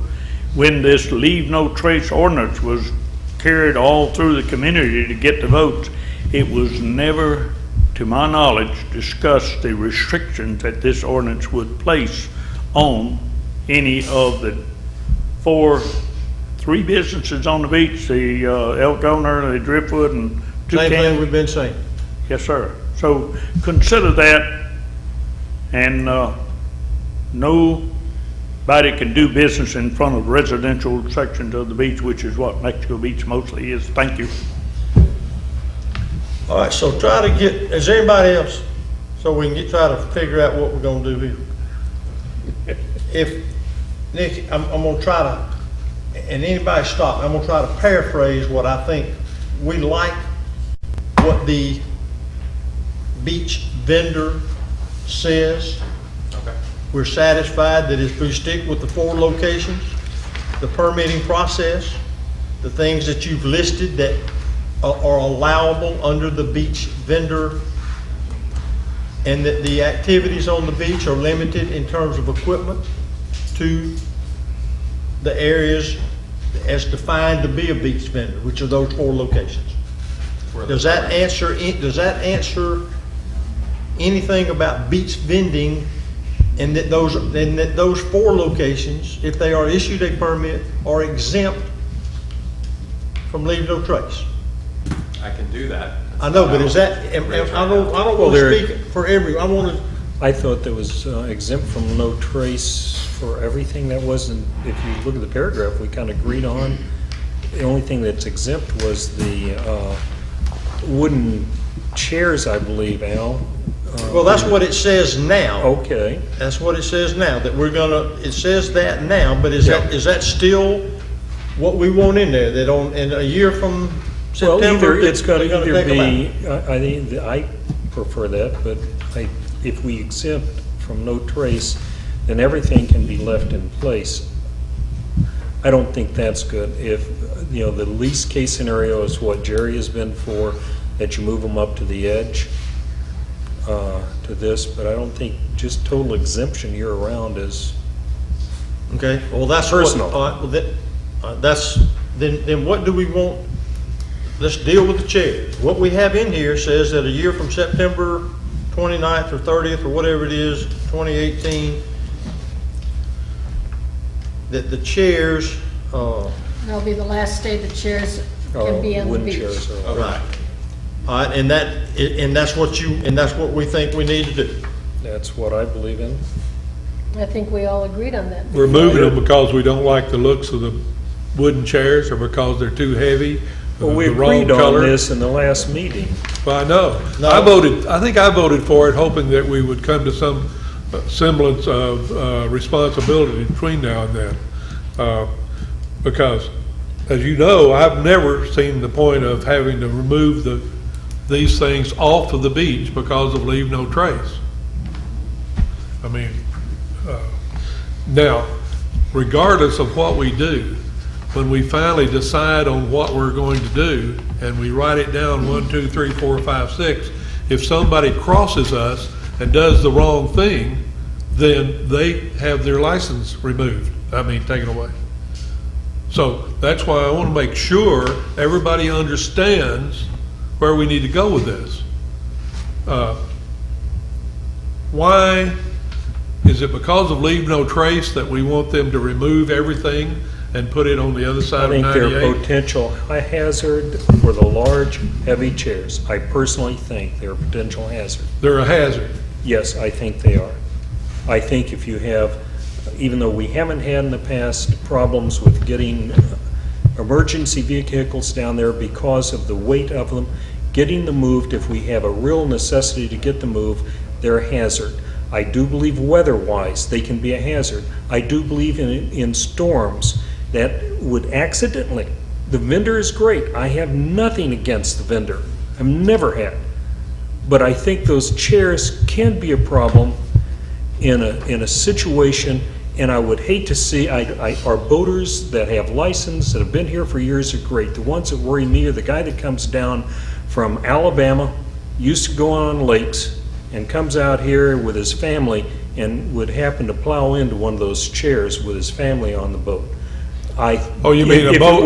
when this Leave No Trace ordinance was carried all through the community to get the votes, it was never, to my knowledge, discussed the restrictions that this ordinance would place on any of the 3 businesses on the beach, the Elk Owner, the Driftwood, and Same thing we've been saying. Yes, sir. So consider that, and nobody can do business in front of residential sections of the beach, which is what Mexico Beach mostly is. Thank you. All right, so try to get, is there anybody else? So we can try to figure out what we're gonna do here. If, Nick, I'm gonna try to, and anybody stop, I'm gonna try to paraphrase what I think we like, what the beach vendor says. Okay. We're satisfied that if we stick with the 4 locations, the permitting process, the things that you've listed that are allowable under the beach vendor, and that the activities on the beach are limited in terms of equipment to the areas as defined to be a beach vendor, which are those 4 locations. Does that answer anything about beach vending, and that those 4 locations, if they are issued a permit, are exempt from Leave No Trace? I can do that. I know, but is that, I don't want to speak for everyone. I thought that was exempt from no trace for everything. That wasn't, if you look at the paragraph, we kind of agreed on. The only thing that's exempt was the wooden chairs, I believe, Al. Well, that's what it says now. Okay. That's what it says now, that we're gonna, it says that now, but is that still what we want in there? That in a year from September? Well, either, it's got to they're either take them be, I think, I prefer that, but if we exempt from no trace, then everything can be left in place. I don't think that's good. If, the least case scenario is what Jerry has been for, that you move them up to the edge to this, but I don't think just total exemption year-round is Okay, well, that's personal. Then what do we want? Let's deal with the chairs. What we have in here says that a year from September 29th or 30th or whatever it is, 2018, that the chairs, That'll be the last day the chairs can be on the wooden beach. chairs are right. All right, and that's what we think we need to do. That's what I believe in. I think we all agreed on that. We're moving them because we don't like the looks of the wooden chairs, or because they're too heavy, Well, we the wrong agreed on color. this in the last meeting. Well, I know. No. I think I voted for it, hoping that we would come to some semblance of responsibility between now and then. Because, as you know, I've never seen the point of having to remove these things off of the beach because of Leave No Trace. I mean, now, regardless of what we do, when we finally decide on what we're going to do, and we write it down 1, 2, 3, 4, 5, 6, if somebody crosses us and does the wrong thing, then they have their license removed, taken away. So that's why I want to make sure everybody understands where we need to go with this. Why Is it because of leave no trace that we want them to remove everything and put it on the other I side of think they're 98? potential hazard for the large, heavy chairs. I personally think they're a potential hazard. They're a hazard. Yes, I think they are. I think if you have, even though we haven't had in the past problems with getting emergency vehicles down there because of the weight of them, getting them moved, if we have a real necessity to get them moved, they're a hazard. I do believe weather-wise, they can be a hazard. I do believe in storms that would accidentally, the vendor is great. I have nothing against the vendor. I've never had. But I think those chairs can be a problem in a situation, and I would hate to see, our boaters that have license, that have been here for years are great. The ones that worry me are the guy that comes down from Alabama, used to go on lakes, and comes out here with his family and would happen to plow into one of those chairs with his family on the boat. Oh, you mean a boat?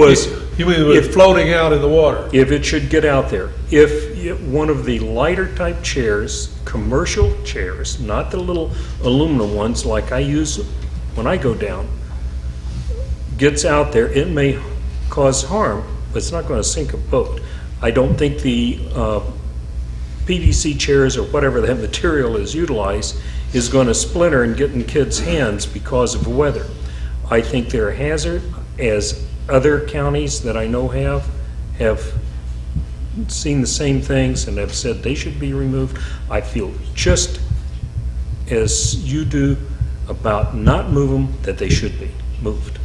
You mean it's floating out in the water? If it should get out there. If one of the lighter type chairs, commercial chairs, not the little aluminum ones like I use when I go down, gets out there, it may cause harm, but it's not going to sink a boat. I don't think the PVC chairs or whatever that material is utilized is going to splinter and get in kids' hands because of weather. I think they're a hazard, as other counties that I know have seen the same things and have said they should be removed. I feel just as you do about not move them, that they should be moved.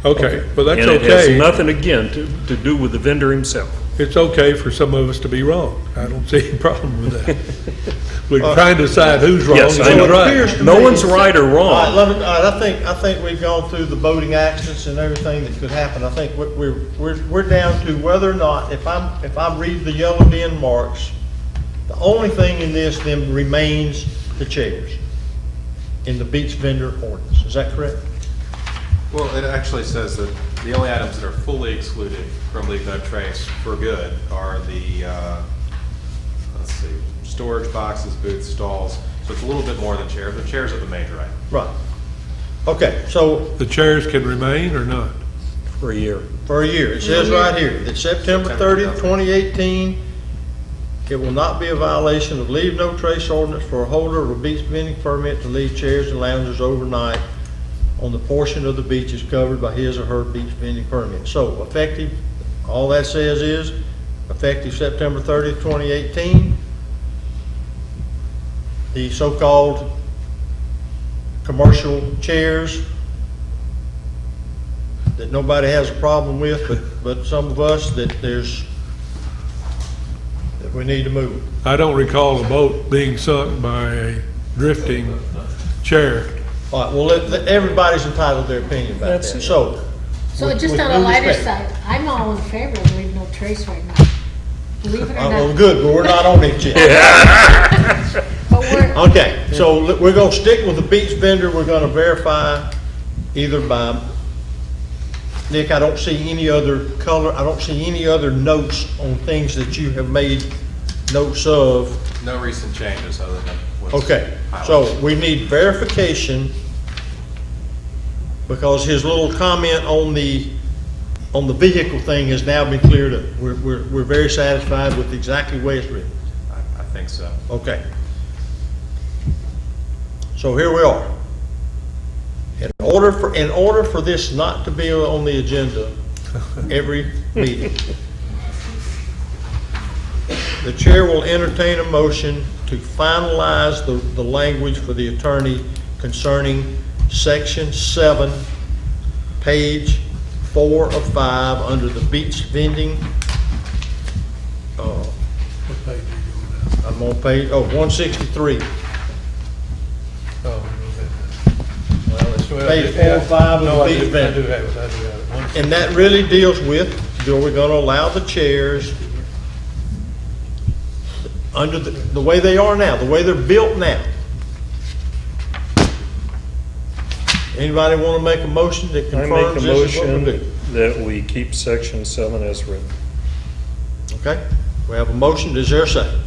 Okay, but that's And it okay. has nothing, again, to do with the vendor himself. It's okay for some of us to be wrong. I don't see any problem with that. We're trying to decide who's wrong and Yes, I know. who's right. No one's right or wrong. All right, I think we've gone through the boating accidents and everything that could happen. I think we're down to whether or not, if I read the yellow bin marks, the only thing in this then remains the chairs in the beach vendor ordinance. Is that correct? Well, it actually says that the only items that are fully excluded from leave no trace for good are the, let's see, storage boxes, booths, stalls. So it's a little bit more than chairs. The chairs are the major item. Right. Okay, so The chairs can remain or not? For a year. for a year, it says right here, that September 30th, 2018, it will not be a violation of leave no trace ordinance for a holder of a beach vending permit to leave chairs and loungers overnight on the portion of the beaches covered by his or her beach vending permit. So effective, all that says is, effective September 30th, 2018, the so-called commercial chairs that nobody has a problem with, but some of us that we need to move. I don't recall a boat being sunk by a drifting chair. All right, well, everybody's entitled to their opinion about that, so. So with- just with on a due lighter respect. side, I'm all in favor of leave no trace right now. Believe it or Well, not. good, but we're not on it yet. But we're, Okay, so we're gonna stick with the beach vendor, we're gonna verify either by, Nick, I don't see any other color, I don't see any other notes on things that you have made notes of. No recent changes other than what's Okay, highlighted. so we need verification, because his little comment on the vehicle thing has now been cleared up. We're very satisfied with exactly the way it's written. I think so. Okay. So here we are. In order for this not to be on the agenda every meeting, the chair will entertain a motion to finalize the language for the attorney concerning section 7, page 4 of 5, under the beach vending. What page are you I'm on page, 163. on? Oh, Well, it's well, page 4 yeah. or 5 of No, the I beach do have vending. it. And that really deals with, are we gonna allow the chairs under the way they are now, the way they're built now? Anybody wanna make a motion that I make confirms a this is what we motion do? that we keep section 7 as written. Okay, we have a motion, is there a second?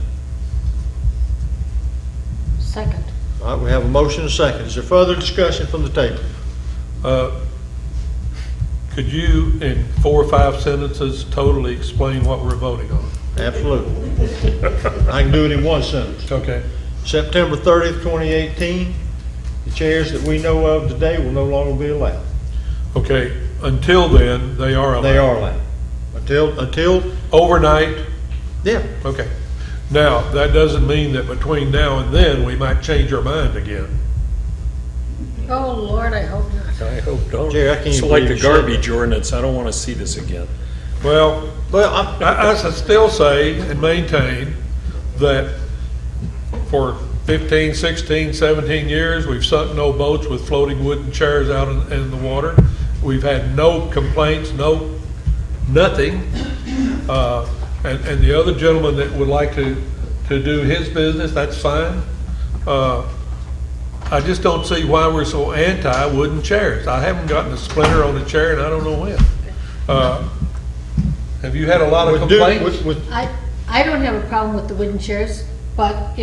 second. All right, we have a motion and a second. Is there further discussion from the table? Could you, in 4 or 5 sentences, totally explain what we're voting on? Absolutely. I can do it in one sentence. Okay. September 30th, 2018, the chairs that we know of today will no longer be allowed. Okay, until then, they are allowed? They are allowed. Until overnight? Yeah. Okay. Now, that doesn't mean that between now and then, we might change our mind again. Oh, Lord, I hope not. I hope don't. Jerry, I can't It's even like believe the you said garbage ordinance, I don't want to see this again. Well, I still say and maintain that for 15, 16, 17 years, we've sunk no boats with floating wooden chairs out in the water. We've had no complaints, nothing. And the other gentleman that would like to do his business, that's fine. I just don't see why we're so anti-wooden chairs. I haven't gotten a splinter on a chair and I don't know when. Have you had a lot of complaints? I don't have a problem with the wooden chairs, but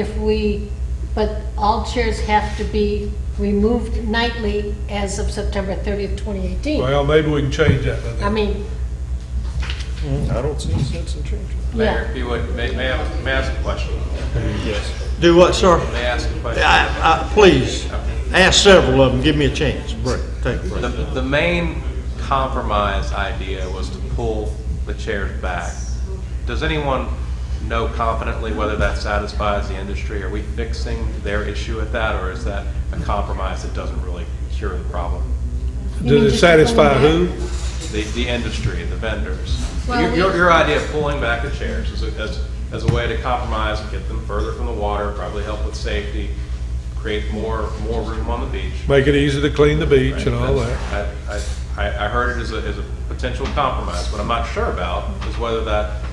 but all chairs have to be removed nightly as of September 30th, 2018. Well, maybe we can change that. I mean, I don't see a sense in changing. Mayor, if you would, may I ask a question? Yes. Do what, sir? May I ask a question? Please, ask several of them. Give me a chance. Take a break. The main compromise idea was to pull the chairs back. Does anyone know confidently whether that satisfies the industry? Are we fixing their issue with that, or is that a compromise that doesn't really cure the problem? Does it satisfy who? The industry, the vendors. Well, Your idea of pulling back the chairs as a way to compromise and get them further from the water, probably help with safety, create more room on the beach. Make it easy to clean the beach and all that. I heard it as a potential compromise. What I'm not sure about is whether that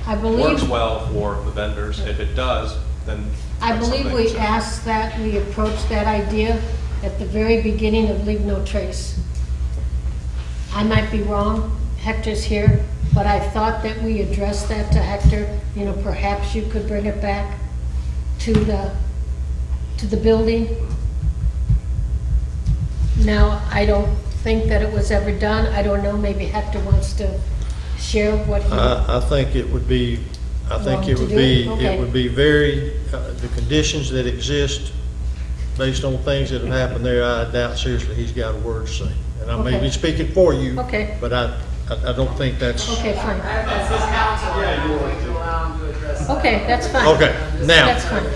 I works believe, well for the vendors. If it does, then I that's believe something we to- asked that, we approached that idea at the very beginning of Leave No Trace. I might be wrong, Hector's here, but I thought that we addressed that to Hector. You know, perhaps you could bring it back to the building. Now, I don't think that it was ever done. I don't know, maybe Hector wants to share what he... I think it would be, Okay. it would be very, the conditions that exist, based on things that have happened there, I doubt seriously he's got a word to say. And I may be Okay. speaking for you, Okay. but I don't think that's... Okay, fine. Okay, that's fine. Okay, now- That's fine.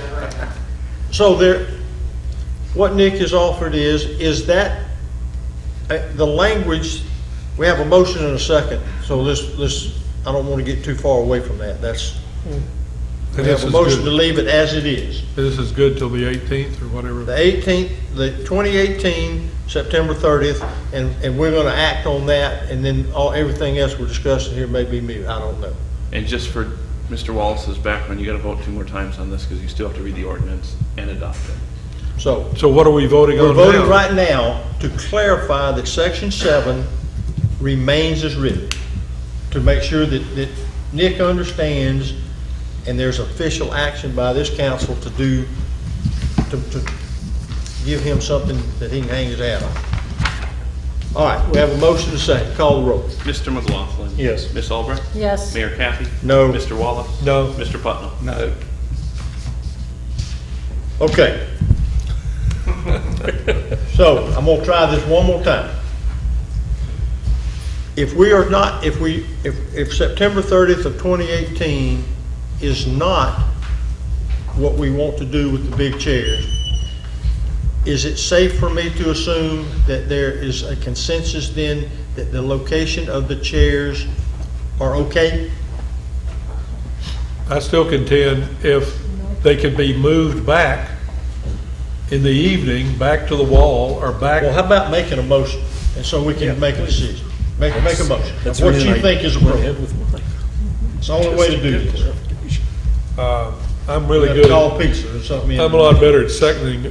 So what Nick has offered is that, the language, we have a motion and a second, so let's, I don't want to get too far away from that. We have a motion to leave it as it is. This is good till the 18th or whatever. The 18th, the 2018, September 30th, and we're going to act on that, and then everything else we're discussing here may be me, I don't know. And just for Mr. Wallace's background, you got to vote 2 more times on this because you still have to read the ordinance and adopt it. So what are we voting on we're now? voting right now to clarify that Section 7 remains as written, to make sure that Nick understands and there's official action by this council to give him something that he can hang his hat on. All right, we have a motion to second. Call the roll. Mr. McLaughlin? Yes. Ms. Albrecht? Yes. Mayor Kathy? No. Mr. Wallace? No. Mr. Putnam? No. Okay. So I'm gonna try this one more time. If we are not, if September 30th of 2018 is not what we want to do with the big chairs, is it safe for me to assume that there is a consensus then that the location of the chairs are okay? I still contend if they could be moved back in the evening, back to the wall or back. Well, how about making a motion, and so we can make a decision? Make a motion. That's What when you I think is went ahead appropriate. with mine. It's the only way to do this. I'm really Have good. call pizza or something. I'm a lot better at seconding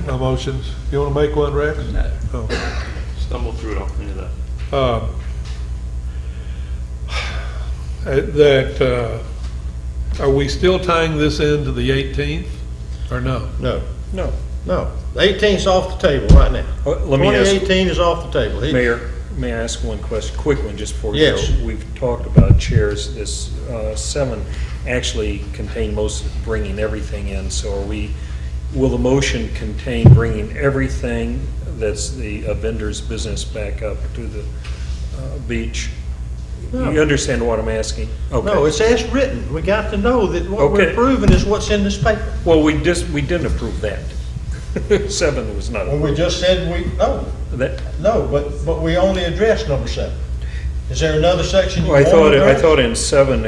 my motions. You want to make one, Rex? No. Oh. Stumble through it, I'll clean it up. Are we still tying this into the 18th or no? No. No. No, the 18th's off the table right now. Let me ask- 2018 is off the table. Mayor, may I ask one question, quick one, just before we go? Yes. We've talked about chairs, this 7 actually contain most, bringing everything in, so will the motion contain bringing everything that's the vendor's business back up to the beach? No. You understand what I'm asking? Okay. No, it's as written. We got to know that what we're Okay. approving is what's in this paper. Well, we didn't approve that. 7 was not. Well, we just said That, no, but we only addressed number 7. Is there another section you Well, want to I address? thought in 7,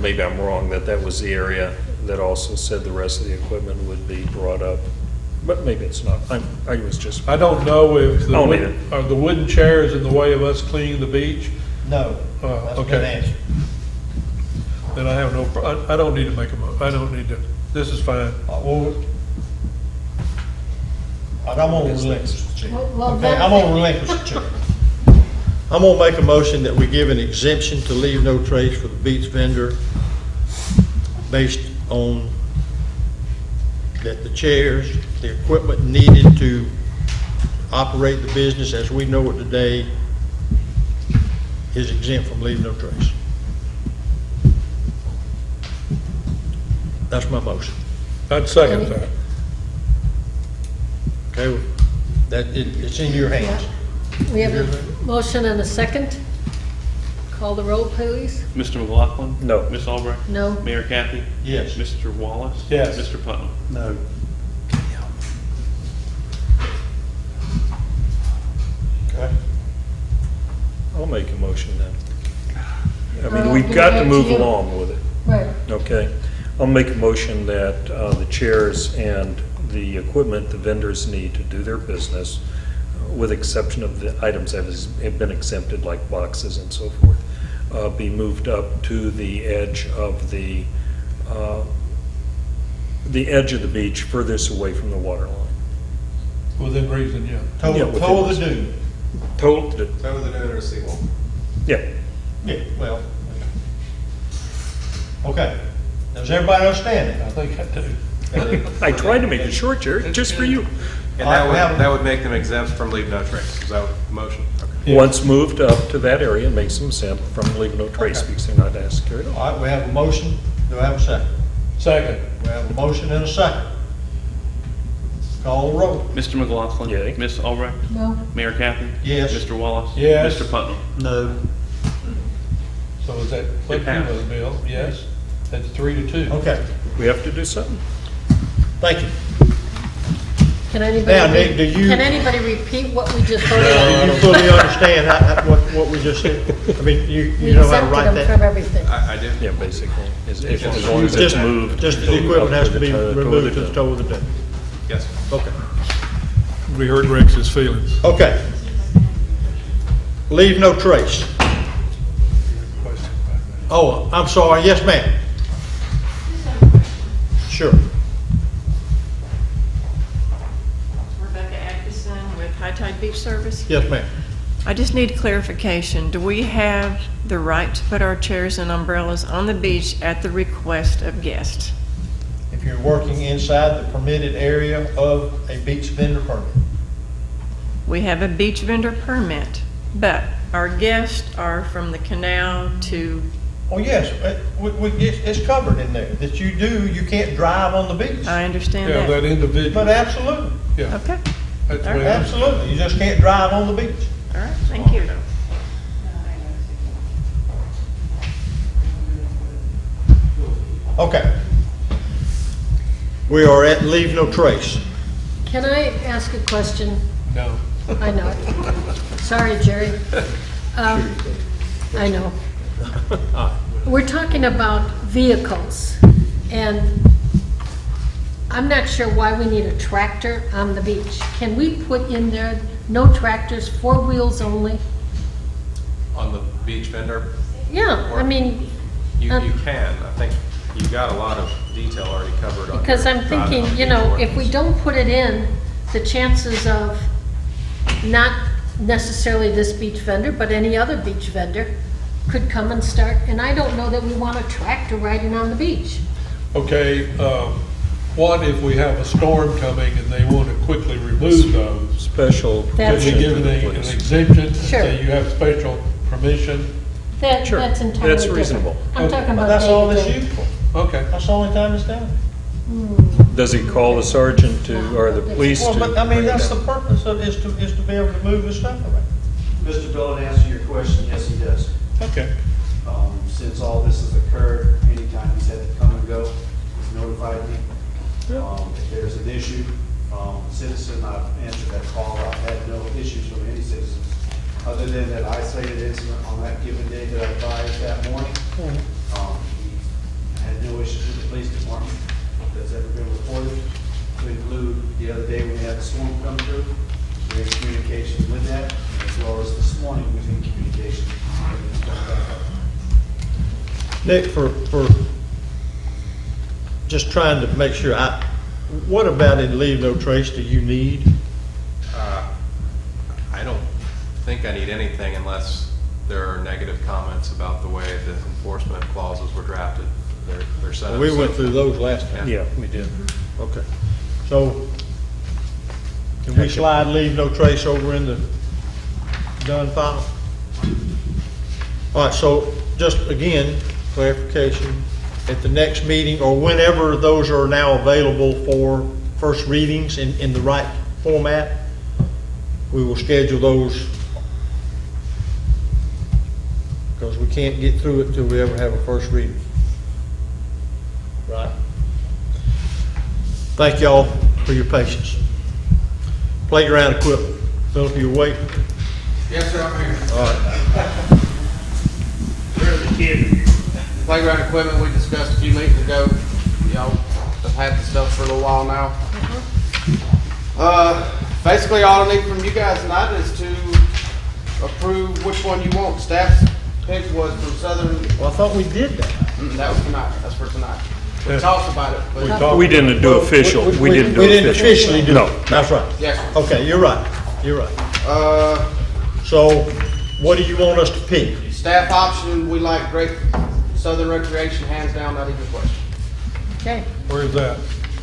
maybe I'm wrong, that was the area that also said the rest of the equipment would be brought up, but maybe it's not. I was just. I don't know if I'll leave it. are the wooden chairs in the way of us cleaning the beach? No, that's a good Okay. answer. Then I have no, I don't need to make I don't need to, this is fine. Well, I'm gonna relinquish the chair. Well, Okay, then- I'm gonna relinquish the chair. I'm gonna make a motion that we give an exemption to leave no trace for the beach vendor based on that the chairs, the equipment needed to operate the business as we know it today is exempt from leave no trace. That's my motion. I'd second that. Okay, it's in your hands. We have a motion and a second. Call the roll, please. Mr. McLaughlin? No. Ms. Albrecht? No. Mayor Kathy? Yes. Mr. Wallace? Yes. Mr. Putnam? No. Okay. I'll make a motion then. I mean, I'll we've give got it to to move you. along with it. Right. Okay. I'll make a motion that the chairs and the equipment the vendors need to do their business, with exception of the items that have been exempted, like boxes and so forth, be moved up to the edge of the edge of the beach, furthest away from the water line. Within reason, yeah. Toe Yeah, of the dune. Toe, Over the dune or seawall. yeah. Yeah, well. Okay. Does everybody understand it? I think I do. I tried to make it short, Jerry, just for you. And that would make them exempt from leave no trace. Is that the motion? Okay. Yeah. Once moved up to that area, makes them exempt from leave no trace, because they're not asked to carry it on. All right, we have a motion. Do I have a second? Second. We have a motion and a second. Call the roll. Mr. McLaughlin? Yay. Ms. Albrecht? No. Mayor Kathy? Yes. Mr. Wallace? Yes. Mr. Putnam? No. So is that Clint passed. Hill's bill? Yes. That's 3-2. Okay, We have to do something. thank you. Can anybody, Now, Nick, do you- can anybody repeat what we just voted Do on? you fully understand what we just said? I mean, you We know how to exempted write them from that? everything. I do. Yeah, basically, as long as it's Just moved. Just the equipment has to be toe of the removed to the dune. toe of the dune. Yes. Okay. We heard Rex's feelings. Okay. Leave no trace. Oh, I'm sorry. Yes, ma'am. Sure. Rebecca Atkinson with High Tide Beach Service. Yes, ma'am. I just need clarification. Do we have the right to put our chairs and umbrellas on the beach at the request of guests? If you're working inside the permitted area of a beach vendor permit. We have a beach vendor permit, but our guests are from the canal to, Oh, yes, it's covered in there, that you can't drive on the beach. I understand Yeah, that that. individual. But absolutely, Yeah. Okay, That's the All way right. I- absolutely, you just can't drive on the beach. all right, thank you. Okay. We are at leave no trace. Can I ask a question? No. I know it. Sorry, Jerry. I know. We're talking about vehicles, and I'm not sure why we need a tractor on the beach. Can we put in there, no tractors, 4 wheels only? On the beach vendor, Yeah, I mean, you Uh, can. I think you got a lot of detail already covered on. because your I'm driving thinking, on you beach know, if ordinance. we don't put it in, the chances of not necessarily this beach vendor, but any other beach vendor could come and start, and I don't know that we want a tractor riding on the beach. Okay, what if we have a storm coming and they want to quickly remove those? Special Could That's- we permission give to the an police. exemption and Sure. say you have special permission? Sure, That's entirely that's different. reasonable. I'm talking about That's all it's day-to-day. used for. Okay. That's the only time it's done. Does he call the sergeant to, or the police to? Well, but I mean, bring it that's down? the purpose of, is to be able to move the stuff around. Mr. Bill, to answer your question, yes, he does. Okay. Since all this has occurred, anytime he's had to come and go, he's notified me. If there's an issue, citizen, I've answered that call. I've had no issues from any citizens, other than that isolated incident on that given day that I advised that morning. He had no issues with the police department that's ever been reported, to include the other day when we had the storm come through. We're in communication with that, as well as this morning, we've been in communication. Nick, for just trying to make sure, what about in leave no trace do you need? I don't think I need anything unless there are negative comments about the way the enforcement clauses were drafted. They're set up. We went through those last time. Yeah, we did. Okay. So, can we slide leave no trace over in the done file? All right, so just again, clarification, at the next meeting or whenever those are now available for first readings in the right format, we will schedule those because we can't get through it until we ever have a first reading. Right? Thank y'all for your patience. Playground equipment. Philip, you awake? Yes, sir, I'm here. All right. Playground equipment, we discussed a few meetings ago. Y'all have had the stuff for a little while now. Basically, all I need from you guys tonight is to approve which one you want. Staff's pick was from Southern. Well, I thought we did that. That was tonight. That's for tonight. We talked about it, but. We didn't do official, we didn't do official. We didn't officially do it. No. That's right. Yes, sir. Okay, you're right. You're right. So what do you want us to pick? Staff option, we like Great Southern Recreation, hands down, not even a question. Okay. Where is that?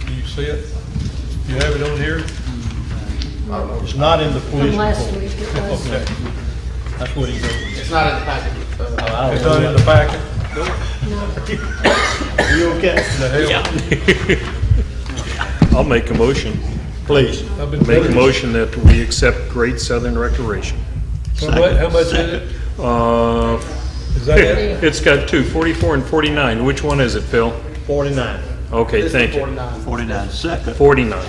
Do you see it? You have it on here? It's not in the police From last report. week, it was. Okay. That's what he wrote. It's not in the packet. It's not in the packet? Are you okay? I'll make a motion. Please. Make a motion that we accept Great Southern Recreation. How much is it? Is that it? It's got two, 44 and 49. Which one is it, Phil? 49. Okay, thank you. 49. 49 second. 49.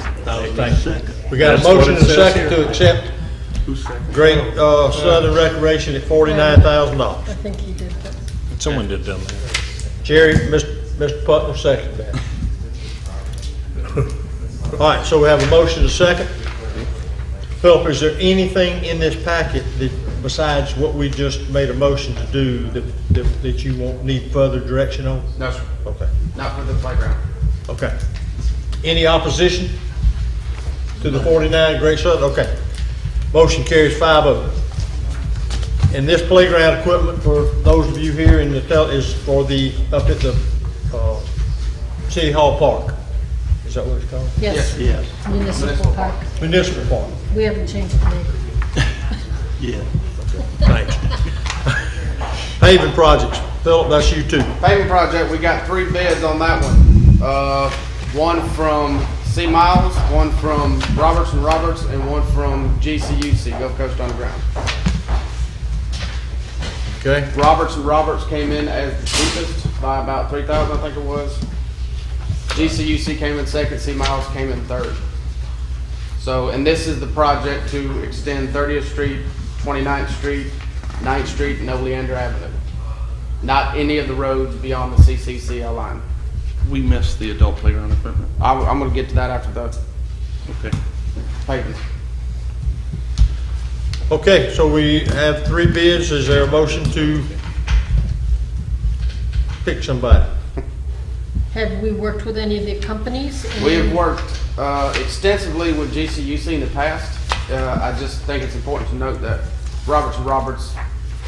Second. We got a That's what motion it and a says second here. to accept Great Southern Recreation at $49,000. I think he did that. Someone did down there. Jerry, Mr. Putnam, second that. All right, so we have a motion and a second. Philip, is there anything in this packet that, besides what we just made a motion to do, that you need further direction on? No, sir. Okay. Not for the playground. Okay. Any opposition to the 49 Great Southern? Okay. Motion carries 5-0. And this playground equipment, for those of you here in the is for the, up at the City Hall Park. Is that what it's called? Yes. Yes. Municipal Park. Municipal Park. We haven't changed the name. Yeah. Thanks. Paving projects. Philip, that's you too. Paving project, we got 3 bids on that one. One from C. Miles, one from Roberts and Roberts, and one from GCUC, Gulf Coast Underground. Okay. Roberts and Roberts came in as the cheapest by about $3,000, I think it was. GCUC came in second, C. Miles came in third. So, and this is the project to extend 30th Street, 29th Street, 9th Street, and Oleander Avenue. Not any of the roads beyond the CCCL line. We missed the adult playground equipment. I'm gonna get to that after the Okay. paving. Okay, so we have 3 bids. Is there a motion to pick somebody? Have we worked with any of the companies? We have worked extensively with GCUC in the past. I just think it's important to note that Roberts and Roberts,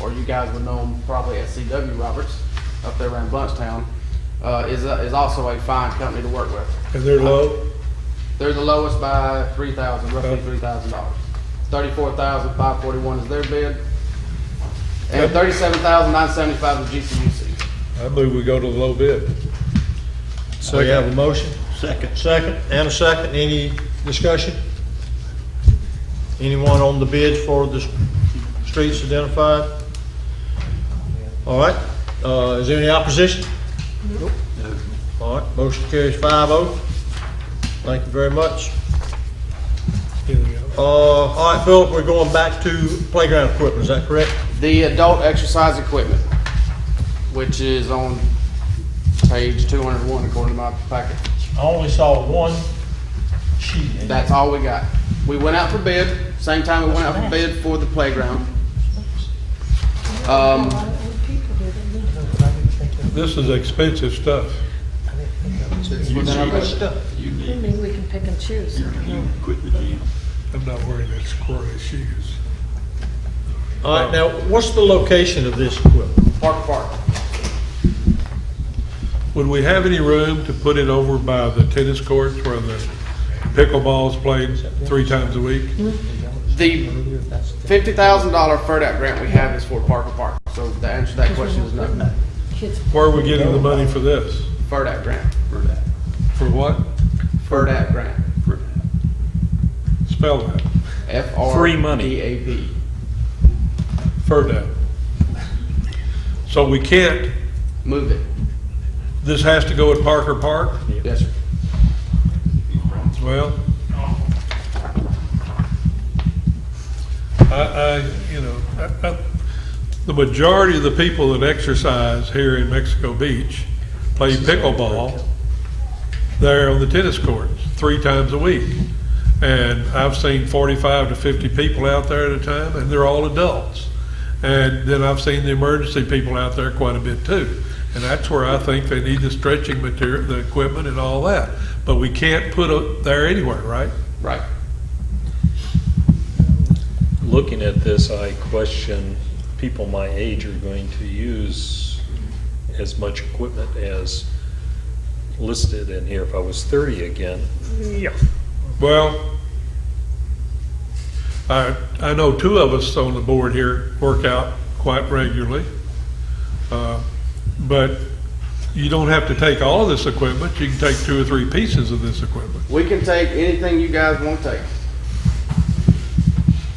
or you guys would know them probably as CW Roberts, up there around Bluntstown, is also a fine company to work with. And they're low? They're the lowest by roughly $3,000. $34,541 is their bid, and $37,975 is GCUC. I move we go to the low bid. So you have a motion? Second, and a second. Any discussion? Anyone on the bids for the streets identified? All right, is there any opposition? Nope. All right, motion carries 5-0. Thank you very much. All right, Philip, we're going back to playground equipment, is that correct? The adult exercise equipment, which is on page 201 according to my packet. I only saw one sheet. That's all we got. We went out for bid, same time we went out for bid for the playground. This is expensive stuff. Maybe we can pick and choose. I'm not wearing that squirrely shoes. All right, now, what's the location of this equipment? Park. Would we have any room to put it over by the tennis courts where the pickleball's played 3 times a week? The $50,000 FERDAP grant we have is for Parker Park. So the answer to that question is no. Where are we getting the money for this? FERDAP grant. For what? FERDAP grant. Spell that. Free money. FRDAP. FERDAP. So we can't, Move it. this has to go at Parker Park? Yes, sir. Well, the majority of the people that exercise here in Mexico Beach play pickleball there on the tennis courts 3 times a week. And I've seen 45 to 50 people out there at a time, and they're all adults. And then I've seen the emergency people out there quite a bit too. And that's where I think they need the stretching material, the equipment and all that. But we can't put it there anywhere, right? Right. Looking at this, I question people my age are going to use as much equipment as listed in here. If I was 30 again, yeah. Well, I know 2 of us on the board here work out quite regularly. But you don't have to take all of this equipment. You can take 2 or 3 pieces of this equipment. We can take anything you guys want to take.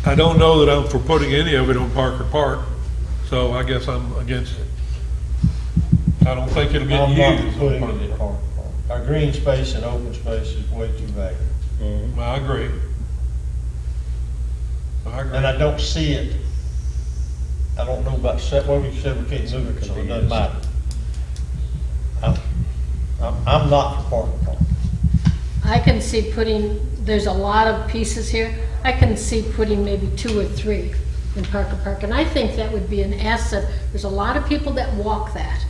I don't know that I'm for putting any of it on Parker Park, so I guess I'm against it. I don't think it'll get I'm not used. putting it in Parker Park. Our green space and open space is way too valuable. I agree. And I don't see it. I don't know about, well, we said we can't move it, so it doesn't matter. I'm not for Parker Park. I can see putting, there's a lot of pieces here. I can see putting maybe 2 or 3 in Parker Park, and I think that would be an asset. There's a lot of people that walk that,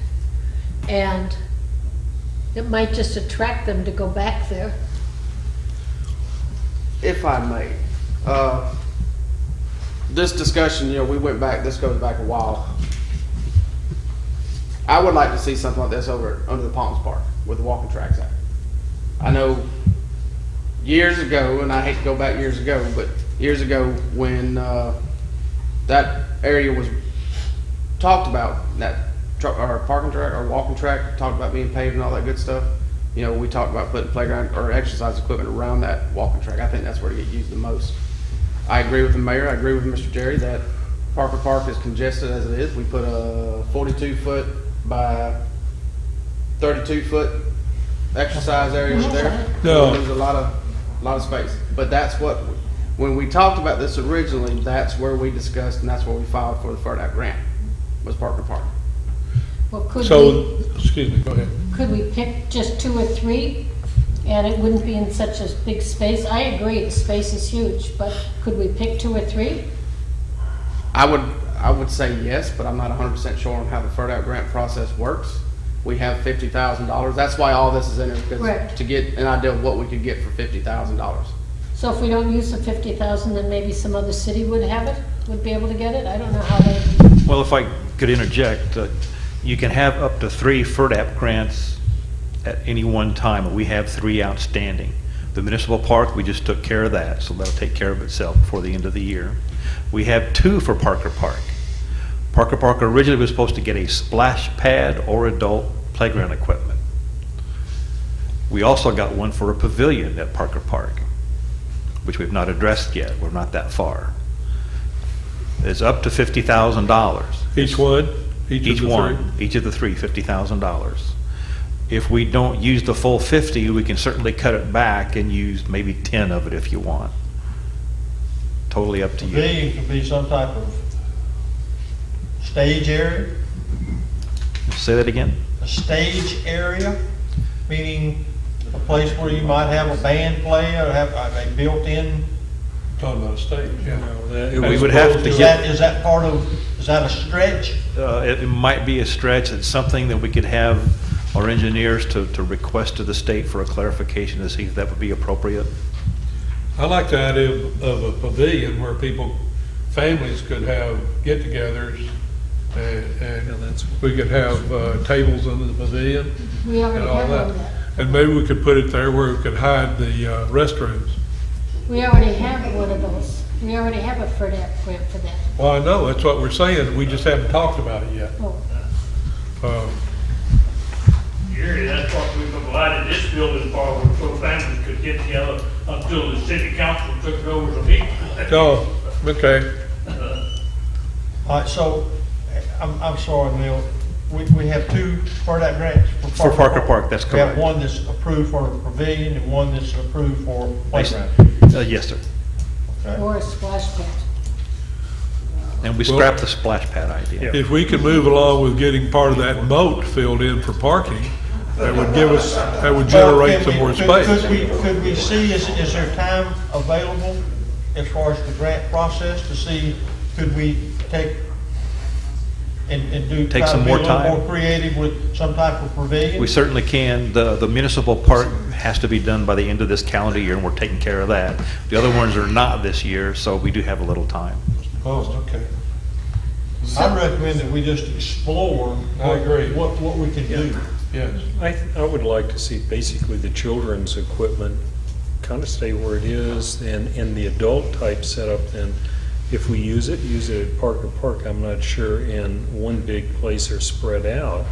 and it might just attract them to go back there. If I may, this discussion, we went back, this goes back a while. I would like to see something like this over under the Palms Park with the walking tracks at. I know years ago, and I hate to go back years ago, but years ago when that area was talked about, that our parking track, our walking track, talked about being paved and all that good stuff. We talked about putting playground or exercise equipment around that walking track. I think that's where to get used the most. I agree with the mayor. I agree with Mr. Jerry that Parker Park is congested as it is. We put a 42-foot by 32-foot exercise area there. No. There's a lot of space. But that's what, when we talked about this originally, that's where we discussed and that's where we filed for the FERDAP grant, was Parker Park. Well, could excuse me, go ahead. Could we pick just 2 or 3, and it wouldn't be in such a big space? I agree, the space is huge, but could we pick 2 or 3? I would say yes, but I'm not 100% sure on how the FERDAP grant process works. We have $50,000. That's why all this is in there, because Right. to get an idea of what we could get for $50,000. So if we don't use the 50,000, then maybe some other city would have it, would be able to get it? I don't know how they... Well, if I could interject, you can have up to 3 FERDAP grants at any one time, and we have 3 outstanding. The municipal park, we just took care of that, so that'll take care of itself before the end of the year. We have 2 for Parker Park. Parker Park originally was supposed to get a splash pad or adult playground equipment. We also got one for a pavilion at Parker Park, which we've not addressed yet. We're not that far. It's up to $50,000. Each one? Each one, each of the 3, $50,000. If we don't use the full 50, we can certainly cut it back and use maybe 10 of it if you want. Totally up to you. Pavilion could be some type of stage area, Say that again? a stage area, meaning a place where you might have a band play or have a built-in. Talking about a stage, yeah. We would have to Is get, that is that a stretch? it might be a stretch. It's something that we could have our engineers to request to the state for a clarification to see if that would be appropriate. I like the idea of a pavilion where families could have get-togethers, and we could have tables in the pavilion We already and all have that. one there. And maybe we could put it there where we could hide the restrooms. We already have one of those. We already have a FERDAP grant for that. Well, I know, that's what we're saying, we just haven't talked about it yet. Oh. Gary, that's what we provided this building for, so families could get together until the city council took over the meeting. Oh, okay. All right, so, I'm sorry, Neil, we have 2 FERDAP grants For Parker Park, that's We have correct. one that's approved for a pavilion and one that's approved for playground. Yes, sir. Okay. Or a splash pad. And we scrapped the splash pad idea. If we could move along with getting part of that moat filled in for parking, that would generate some more space. Could we see, is there time available as far as the grant process to see, could we take and do, Take try some to be more a little time. more creative with some type of pavilion? We certainly can. The municipal park has to be done by the end of this calendar year, and we're taking care of that. The other ones are not this year, so we do have a little time. Oh, okay. I'd recommend that we just explore I agree. what we can do. Yes. I would like to see basically the children's equipment kind of stay where it is, and the adult type setup, then if we use it at Parker Park. I'm not sure in one big place or spread out,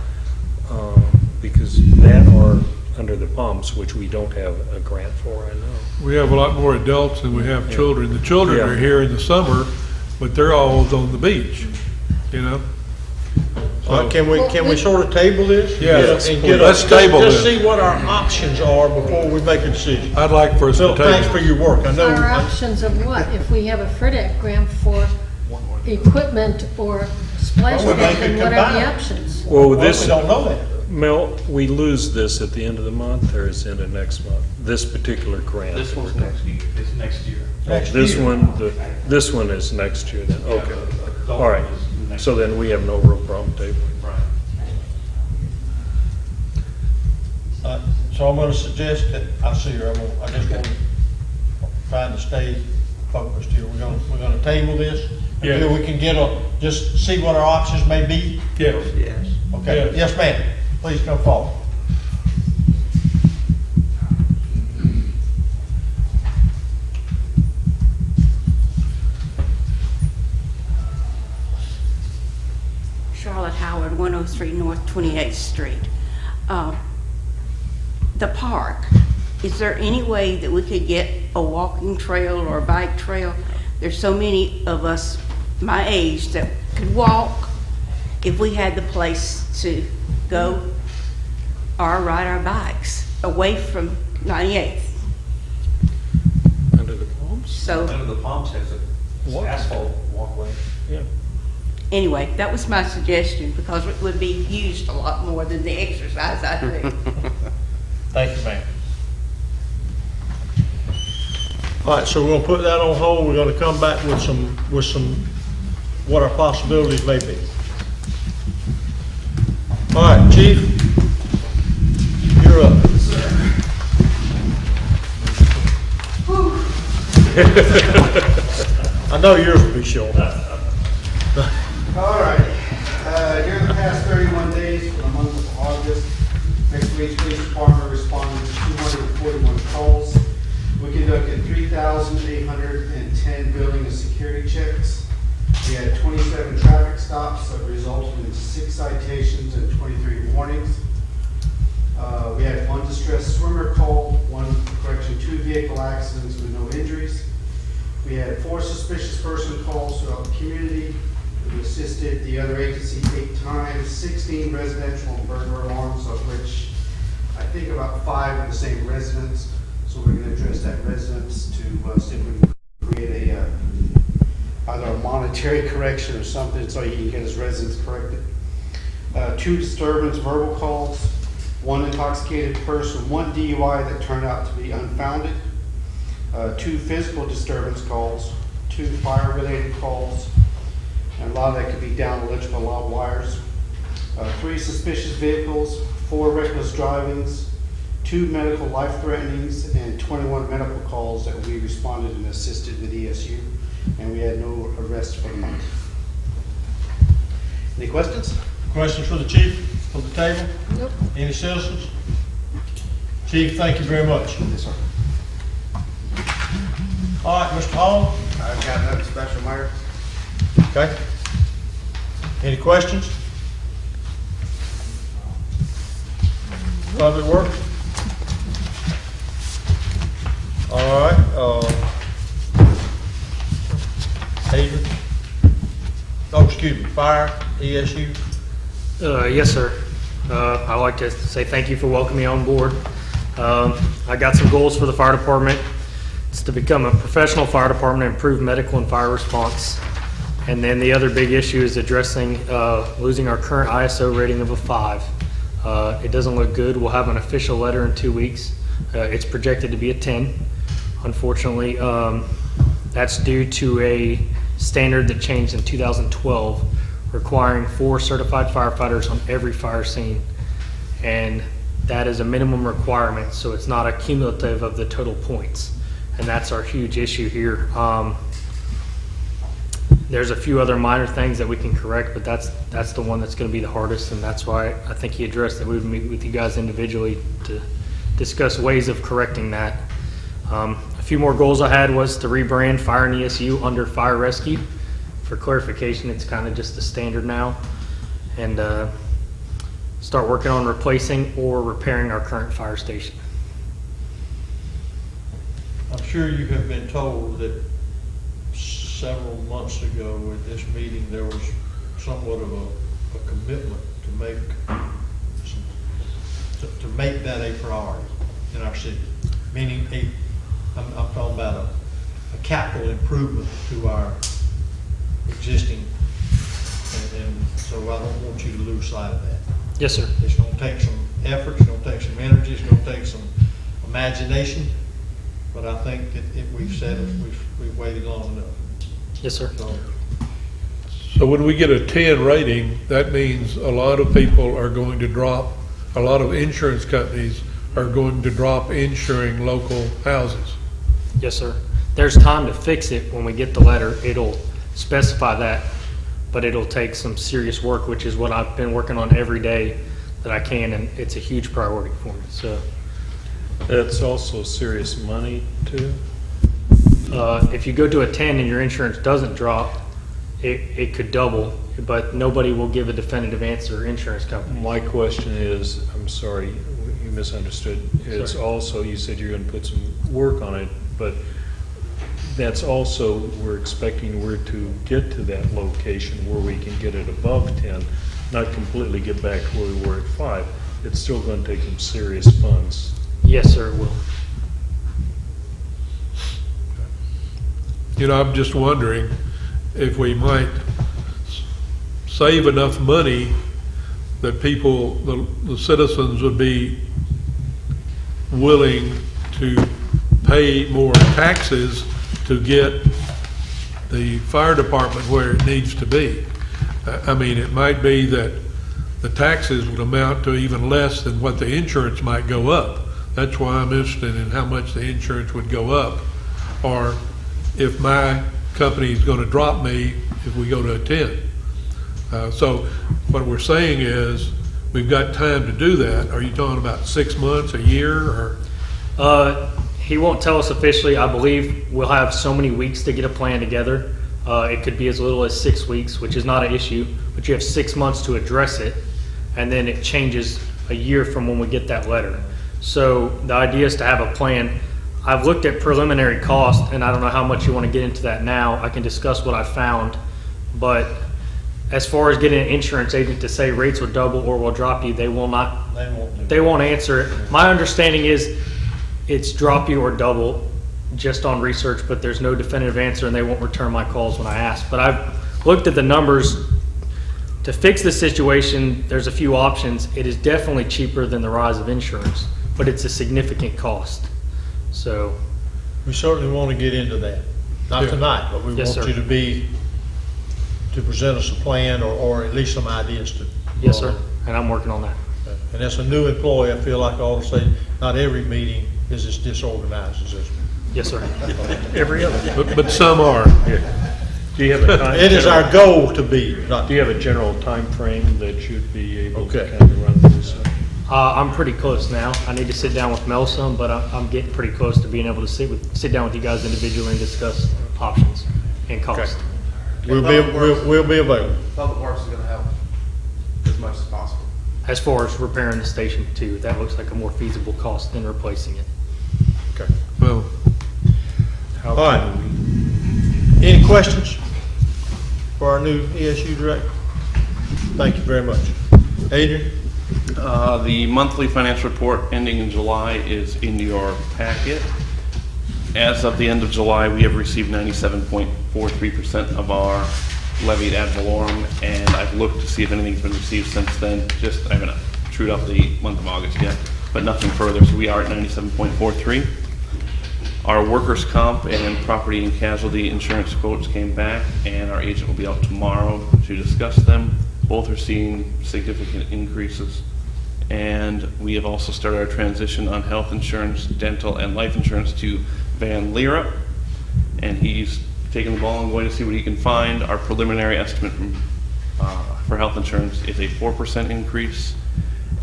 because that are under the pumps, which we don't have a grant for, I know. We have a lot more adults than we have children. The children Yeah. are here in the summer, but they're always on the beach, you know? Can we sort of table this? Yes, And get let's table Just this. see what our options are before we make a decision. I'd like for us to Phil, table. thanks for your work. I know. Our options of what? If we have a FERDAP grant for equipment or splash Well, we pad, make it then what are the combined. options? Well, Well, this, we don't know that. Mel, we lose this at the end of the month, or is it next month? This particular grant? This one's next year. It's next year. Next This year. one, this one is next year then, okay. All right, so then we have no real problem tabling. So I'm gonna suggest that, I see her, I just want to try to stay focused here. We're gonna table this until we can just see what our options may be. Yes. Okay, yes, ma'am, please come forward. Charlotte Howard, 103 North 28th Street. The park, is there any way that we could get a walking trail or a bike trail? There's so many of us my age that could walk if we had the place to go or ride our bikes away from 98th. Under the palms? So Under the palms has an asphalt walkway. Yeah. anyway, that was my suggestion because it would be used a lot more than the exercise I do. Thank you, ma'am. All right, so we're gonna put that on hold. We're gonna come back with some, what our possibilities may be. All right, Chief, you're up. I know yours will be short. All right, during the past 31 days for the month of August, next Range Police Department responded to 241 calls. We conducted 3,810 building and security checks. We had 27 traffic stops that resulted in 6 citations and 23 warnings. We had 1 distressed swimmer call, 2 vehicle accidents with no injuries. We had 4 suspicious person calls throughout the community. We assisted the other agency 8 times, 16 residential and burglar alarms, of which I think about 5 are the same residents. So we're going to address that residence to see if we can create either a monetary correction or something so he can get his residents corrected. 2 disturbance verbal calls, 1 intoxicated person, 1 DUI that turned out to be unfounded, 2 physical disturbance calls, 2 fire-related calls, and a lot of that could be down electrical loud wires, 3 suspicious vehicles, 4 reckless drivings, 2 medical life threatenings, and 21 medical calls that we responded and assisted with ESU, and we had no arrests for the month. Any questions? Questions for the chief from the table? Nope. Any citizens? Chief, thank you very much. Yes, sir. All right, Mr. Hall? I've got nothing special, Mayor. Okay. Any questions? Public Works? All right, Adrian? Oh, excuse me, Fire, ESU? Yes, sir. I'd like to say thank you for welcoming me on board. I got some goals for the fire department. It's to become a professional fire department, improve medical and fire response. And then the other big issue is addressing losing our current ISO rating of a 5. It doesn't look good. We'll have an official letter in 2 weeks. It's projected to be a 10. Unfortunately, that's due to a standard that changed in 2012, requiring 4 certified firefighters on every fire scene. And that is a minimum requirement, so it's not a cumulative of the total points. And that's our huge issue here. There's a few other minor things that we can correct, but that's the one that's going to be the hardest, and that's why I think he addressed that we would meet with you guys individually to discuss ways of correcting that. A few more goals I had was to rebrand Fire and ESU under Fire Rescue. For clarification, it's kind of just the standard now, and start working on replacing or repairing our current fire station. I'm sure you have been told that several months ago at this meeting, there was somewhat of a commitment to make that a priority in our city. Meaning I'm talking about a capital improvement to our existing, and so I don't want you to lose sight of that. Yes, sir. It's going to take some effort, it's going to take some energy, it's going to take some imagination, but I think that we've said it, we've waited long enough. Yes, sir. So when we get a 10 rating, that means a lot of people are going to drop, a lot of insurance companies are going to drop insuring local houses. Yes, sir. There's time to fix it when we get the letter. It'll specify that, but it'll take some serious work, which is what I've been working on every day that I can, and it's a huge priority for me. So That's also serious money too. if you go to a 10 and your insurance doesn't drop, it could double, but nobody will give a definitive answer, insurance company. My question is, I'm sorry, you misunderstood. It's Sorry. also, you said you're gonna put some work on it, but that's also, we're expecting we're to get to that location where we can get it above 10, not completely get back to where we were at 5. It's still gonna take some serious funds. Yes, sir, it will. You know, I'm just wondering if we might save enough money that people, the citizens would be willing to pay more taxes to get the fire department where it needs to be. I mean, it might be that the taxes would amount to even less than what the insurance might go up. That's why I'm interested in how much the insurance would go up, or if my company is going to drop me if we go to a 10. So what we're saying is we've got time to do that, are you talking about 6 months, a year, or? He won't tell us officially. I believe we'll have so many weeks to get a plan together. It could be as little as 6 weeks, which is not an issue, but you have 6 months to address it, and then it changes a year from when we get that letter. So the idea is to have a plan. I've looked at preliminary cost, and I don't know how much you want to get into that now. I can discuss what I found, but as far as getting an insurance agent to say rates will double or will drop you, they will not. They won't answer it. My understanding is it's drop you or double just on research, but there's no definitive answer, and they won't return my calls when I ask. But I've looked at the numbers. To fix the situation, there's a few options. It is definitely cheaper than the rise of insurance, but it's a significant cost. So We certainly want to get into that. Not Yeah. tonight, but we Yes, want sir. you to present us a plan or at least some ideas to. yes, sir, and I'm working on that. And as a new employee, I feel like I ought to say, not every meeting is as disorganized as this one. Yes, sir. Every other. But some are. Do you have a time? It is our goal to be, not. Do you have a general time frame that you'd be able to Okay. kind of run this? I'm pretty close now. I need to sit down with Mel some, but I'm getting pretty close to being able to sit down with you guys individually and discuss options and cost. We'll be available. Public Works is gonna help as much as possible. As far as repairing the station too, that looks like a more feasible cost than replacing it. Okay. Well, All right. Any questions for our new ESU director? Thank you very much. Adrian? The monthly financial report ending in July is in your packet. As of the end of July, we have received 97.43% of our levied ad valorem, and I've looked to see if anything's been received since then. I haven't trued up the month of August yet, but nothing further, so we are at 97.43. Our workers' comp and property and casualty insurance quotes came back, and our agent will be out tomorrow to discuss them. Both are seeing significant increases. And we have also started our transition on health insurance, dental, and life insurance to Van Lira. And he's taking the ball and going to see what he can find. Our preliminary estimate for health insurance is a 4% increase.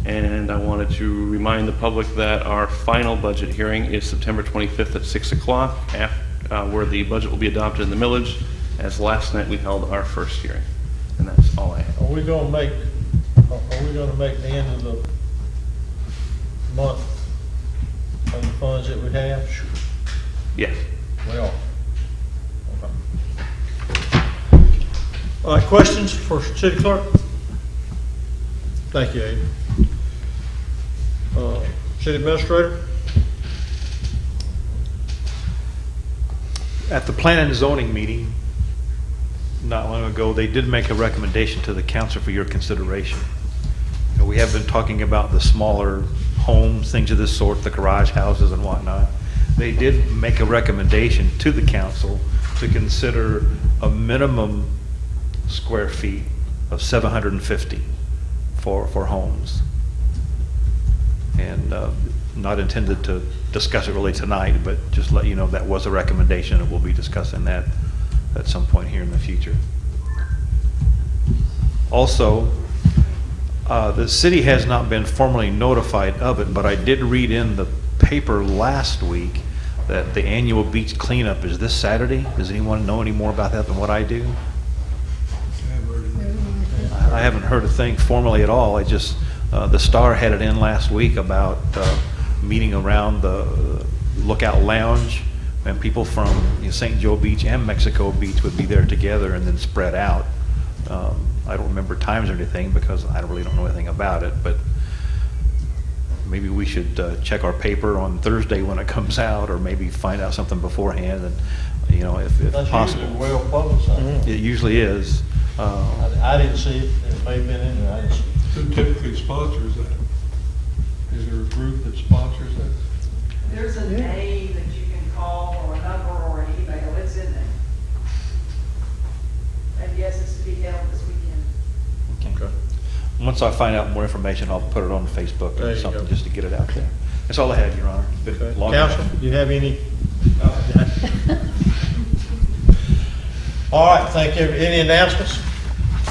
And I wanted to remind the public that our final budget hearing is September 25th at 6 o'clock, where the budget will be adopted in the millage, as last night we held our first hearing. And that's all I have. Are we gonna make the end of the month on the funds that we have? Yes. We are. Okay. All right, questions for city clerk? Thank you, Aiden. City administrator? At the plan and zoning meeting not long ago, they did make a recommendation to the council for your consideration. You know, we have been talking about the smaller homes, things of this sort, the garage houses and whatnot. They did make a recommendation to the council to consider a minimum square feet of 750 for homes. And not intended to discuss it really tonight, but just let you know that was a recommendation, and we'll be discussing that at some point here in the future. Also, the city has not been formally notified of it, but I did read in the paper last week that the annual beach cleanup is this Saturday. Does anyone know any more about that than what I do? I haven't heard a thing formally at all. I just, the Star had it in last week about meeting around the Lookout Lounge, and people from St. Joe Beach and Mexico Beach would be there together and then spread out. I don't remember times or anything because I really don't know anything about it, but maybe we should check our paper on Thursday when it comes out, or maybe find out something beforehand, and if That's possible. usually well publicized. It usually is. I didn't see it. It may have been in there. I didn't see it. who typically sponsors that? Is there a group that sponsors that? There's a name that you can call, or a number, or an email, it's in there. And yes, it's to be held this weekend. Okay. Once I find out more information, I'll put it on Facebook There or you something go. just to get it out there. That's all I had, Your Honor. It's been long enough. Council, do you have any? All right, thank you. Any announcements?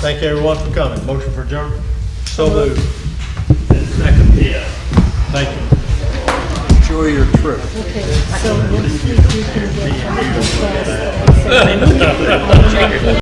Thank you everyone for coming. Motion for adjournment? So moved. back and forth. Thank you. Enjoy your trip. Okay, so next week you can get.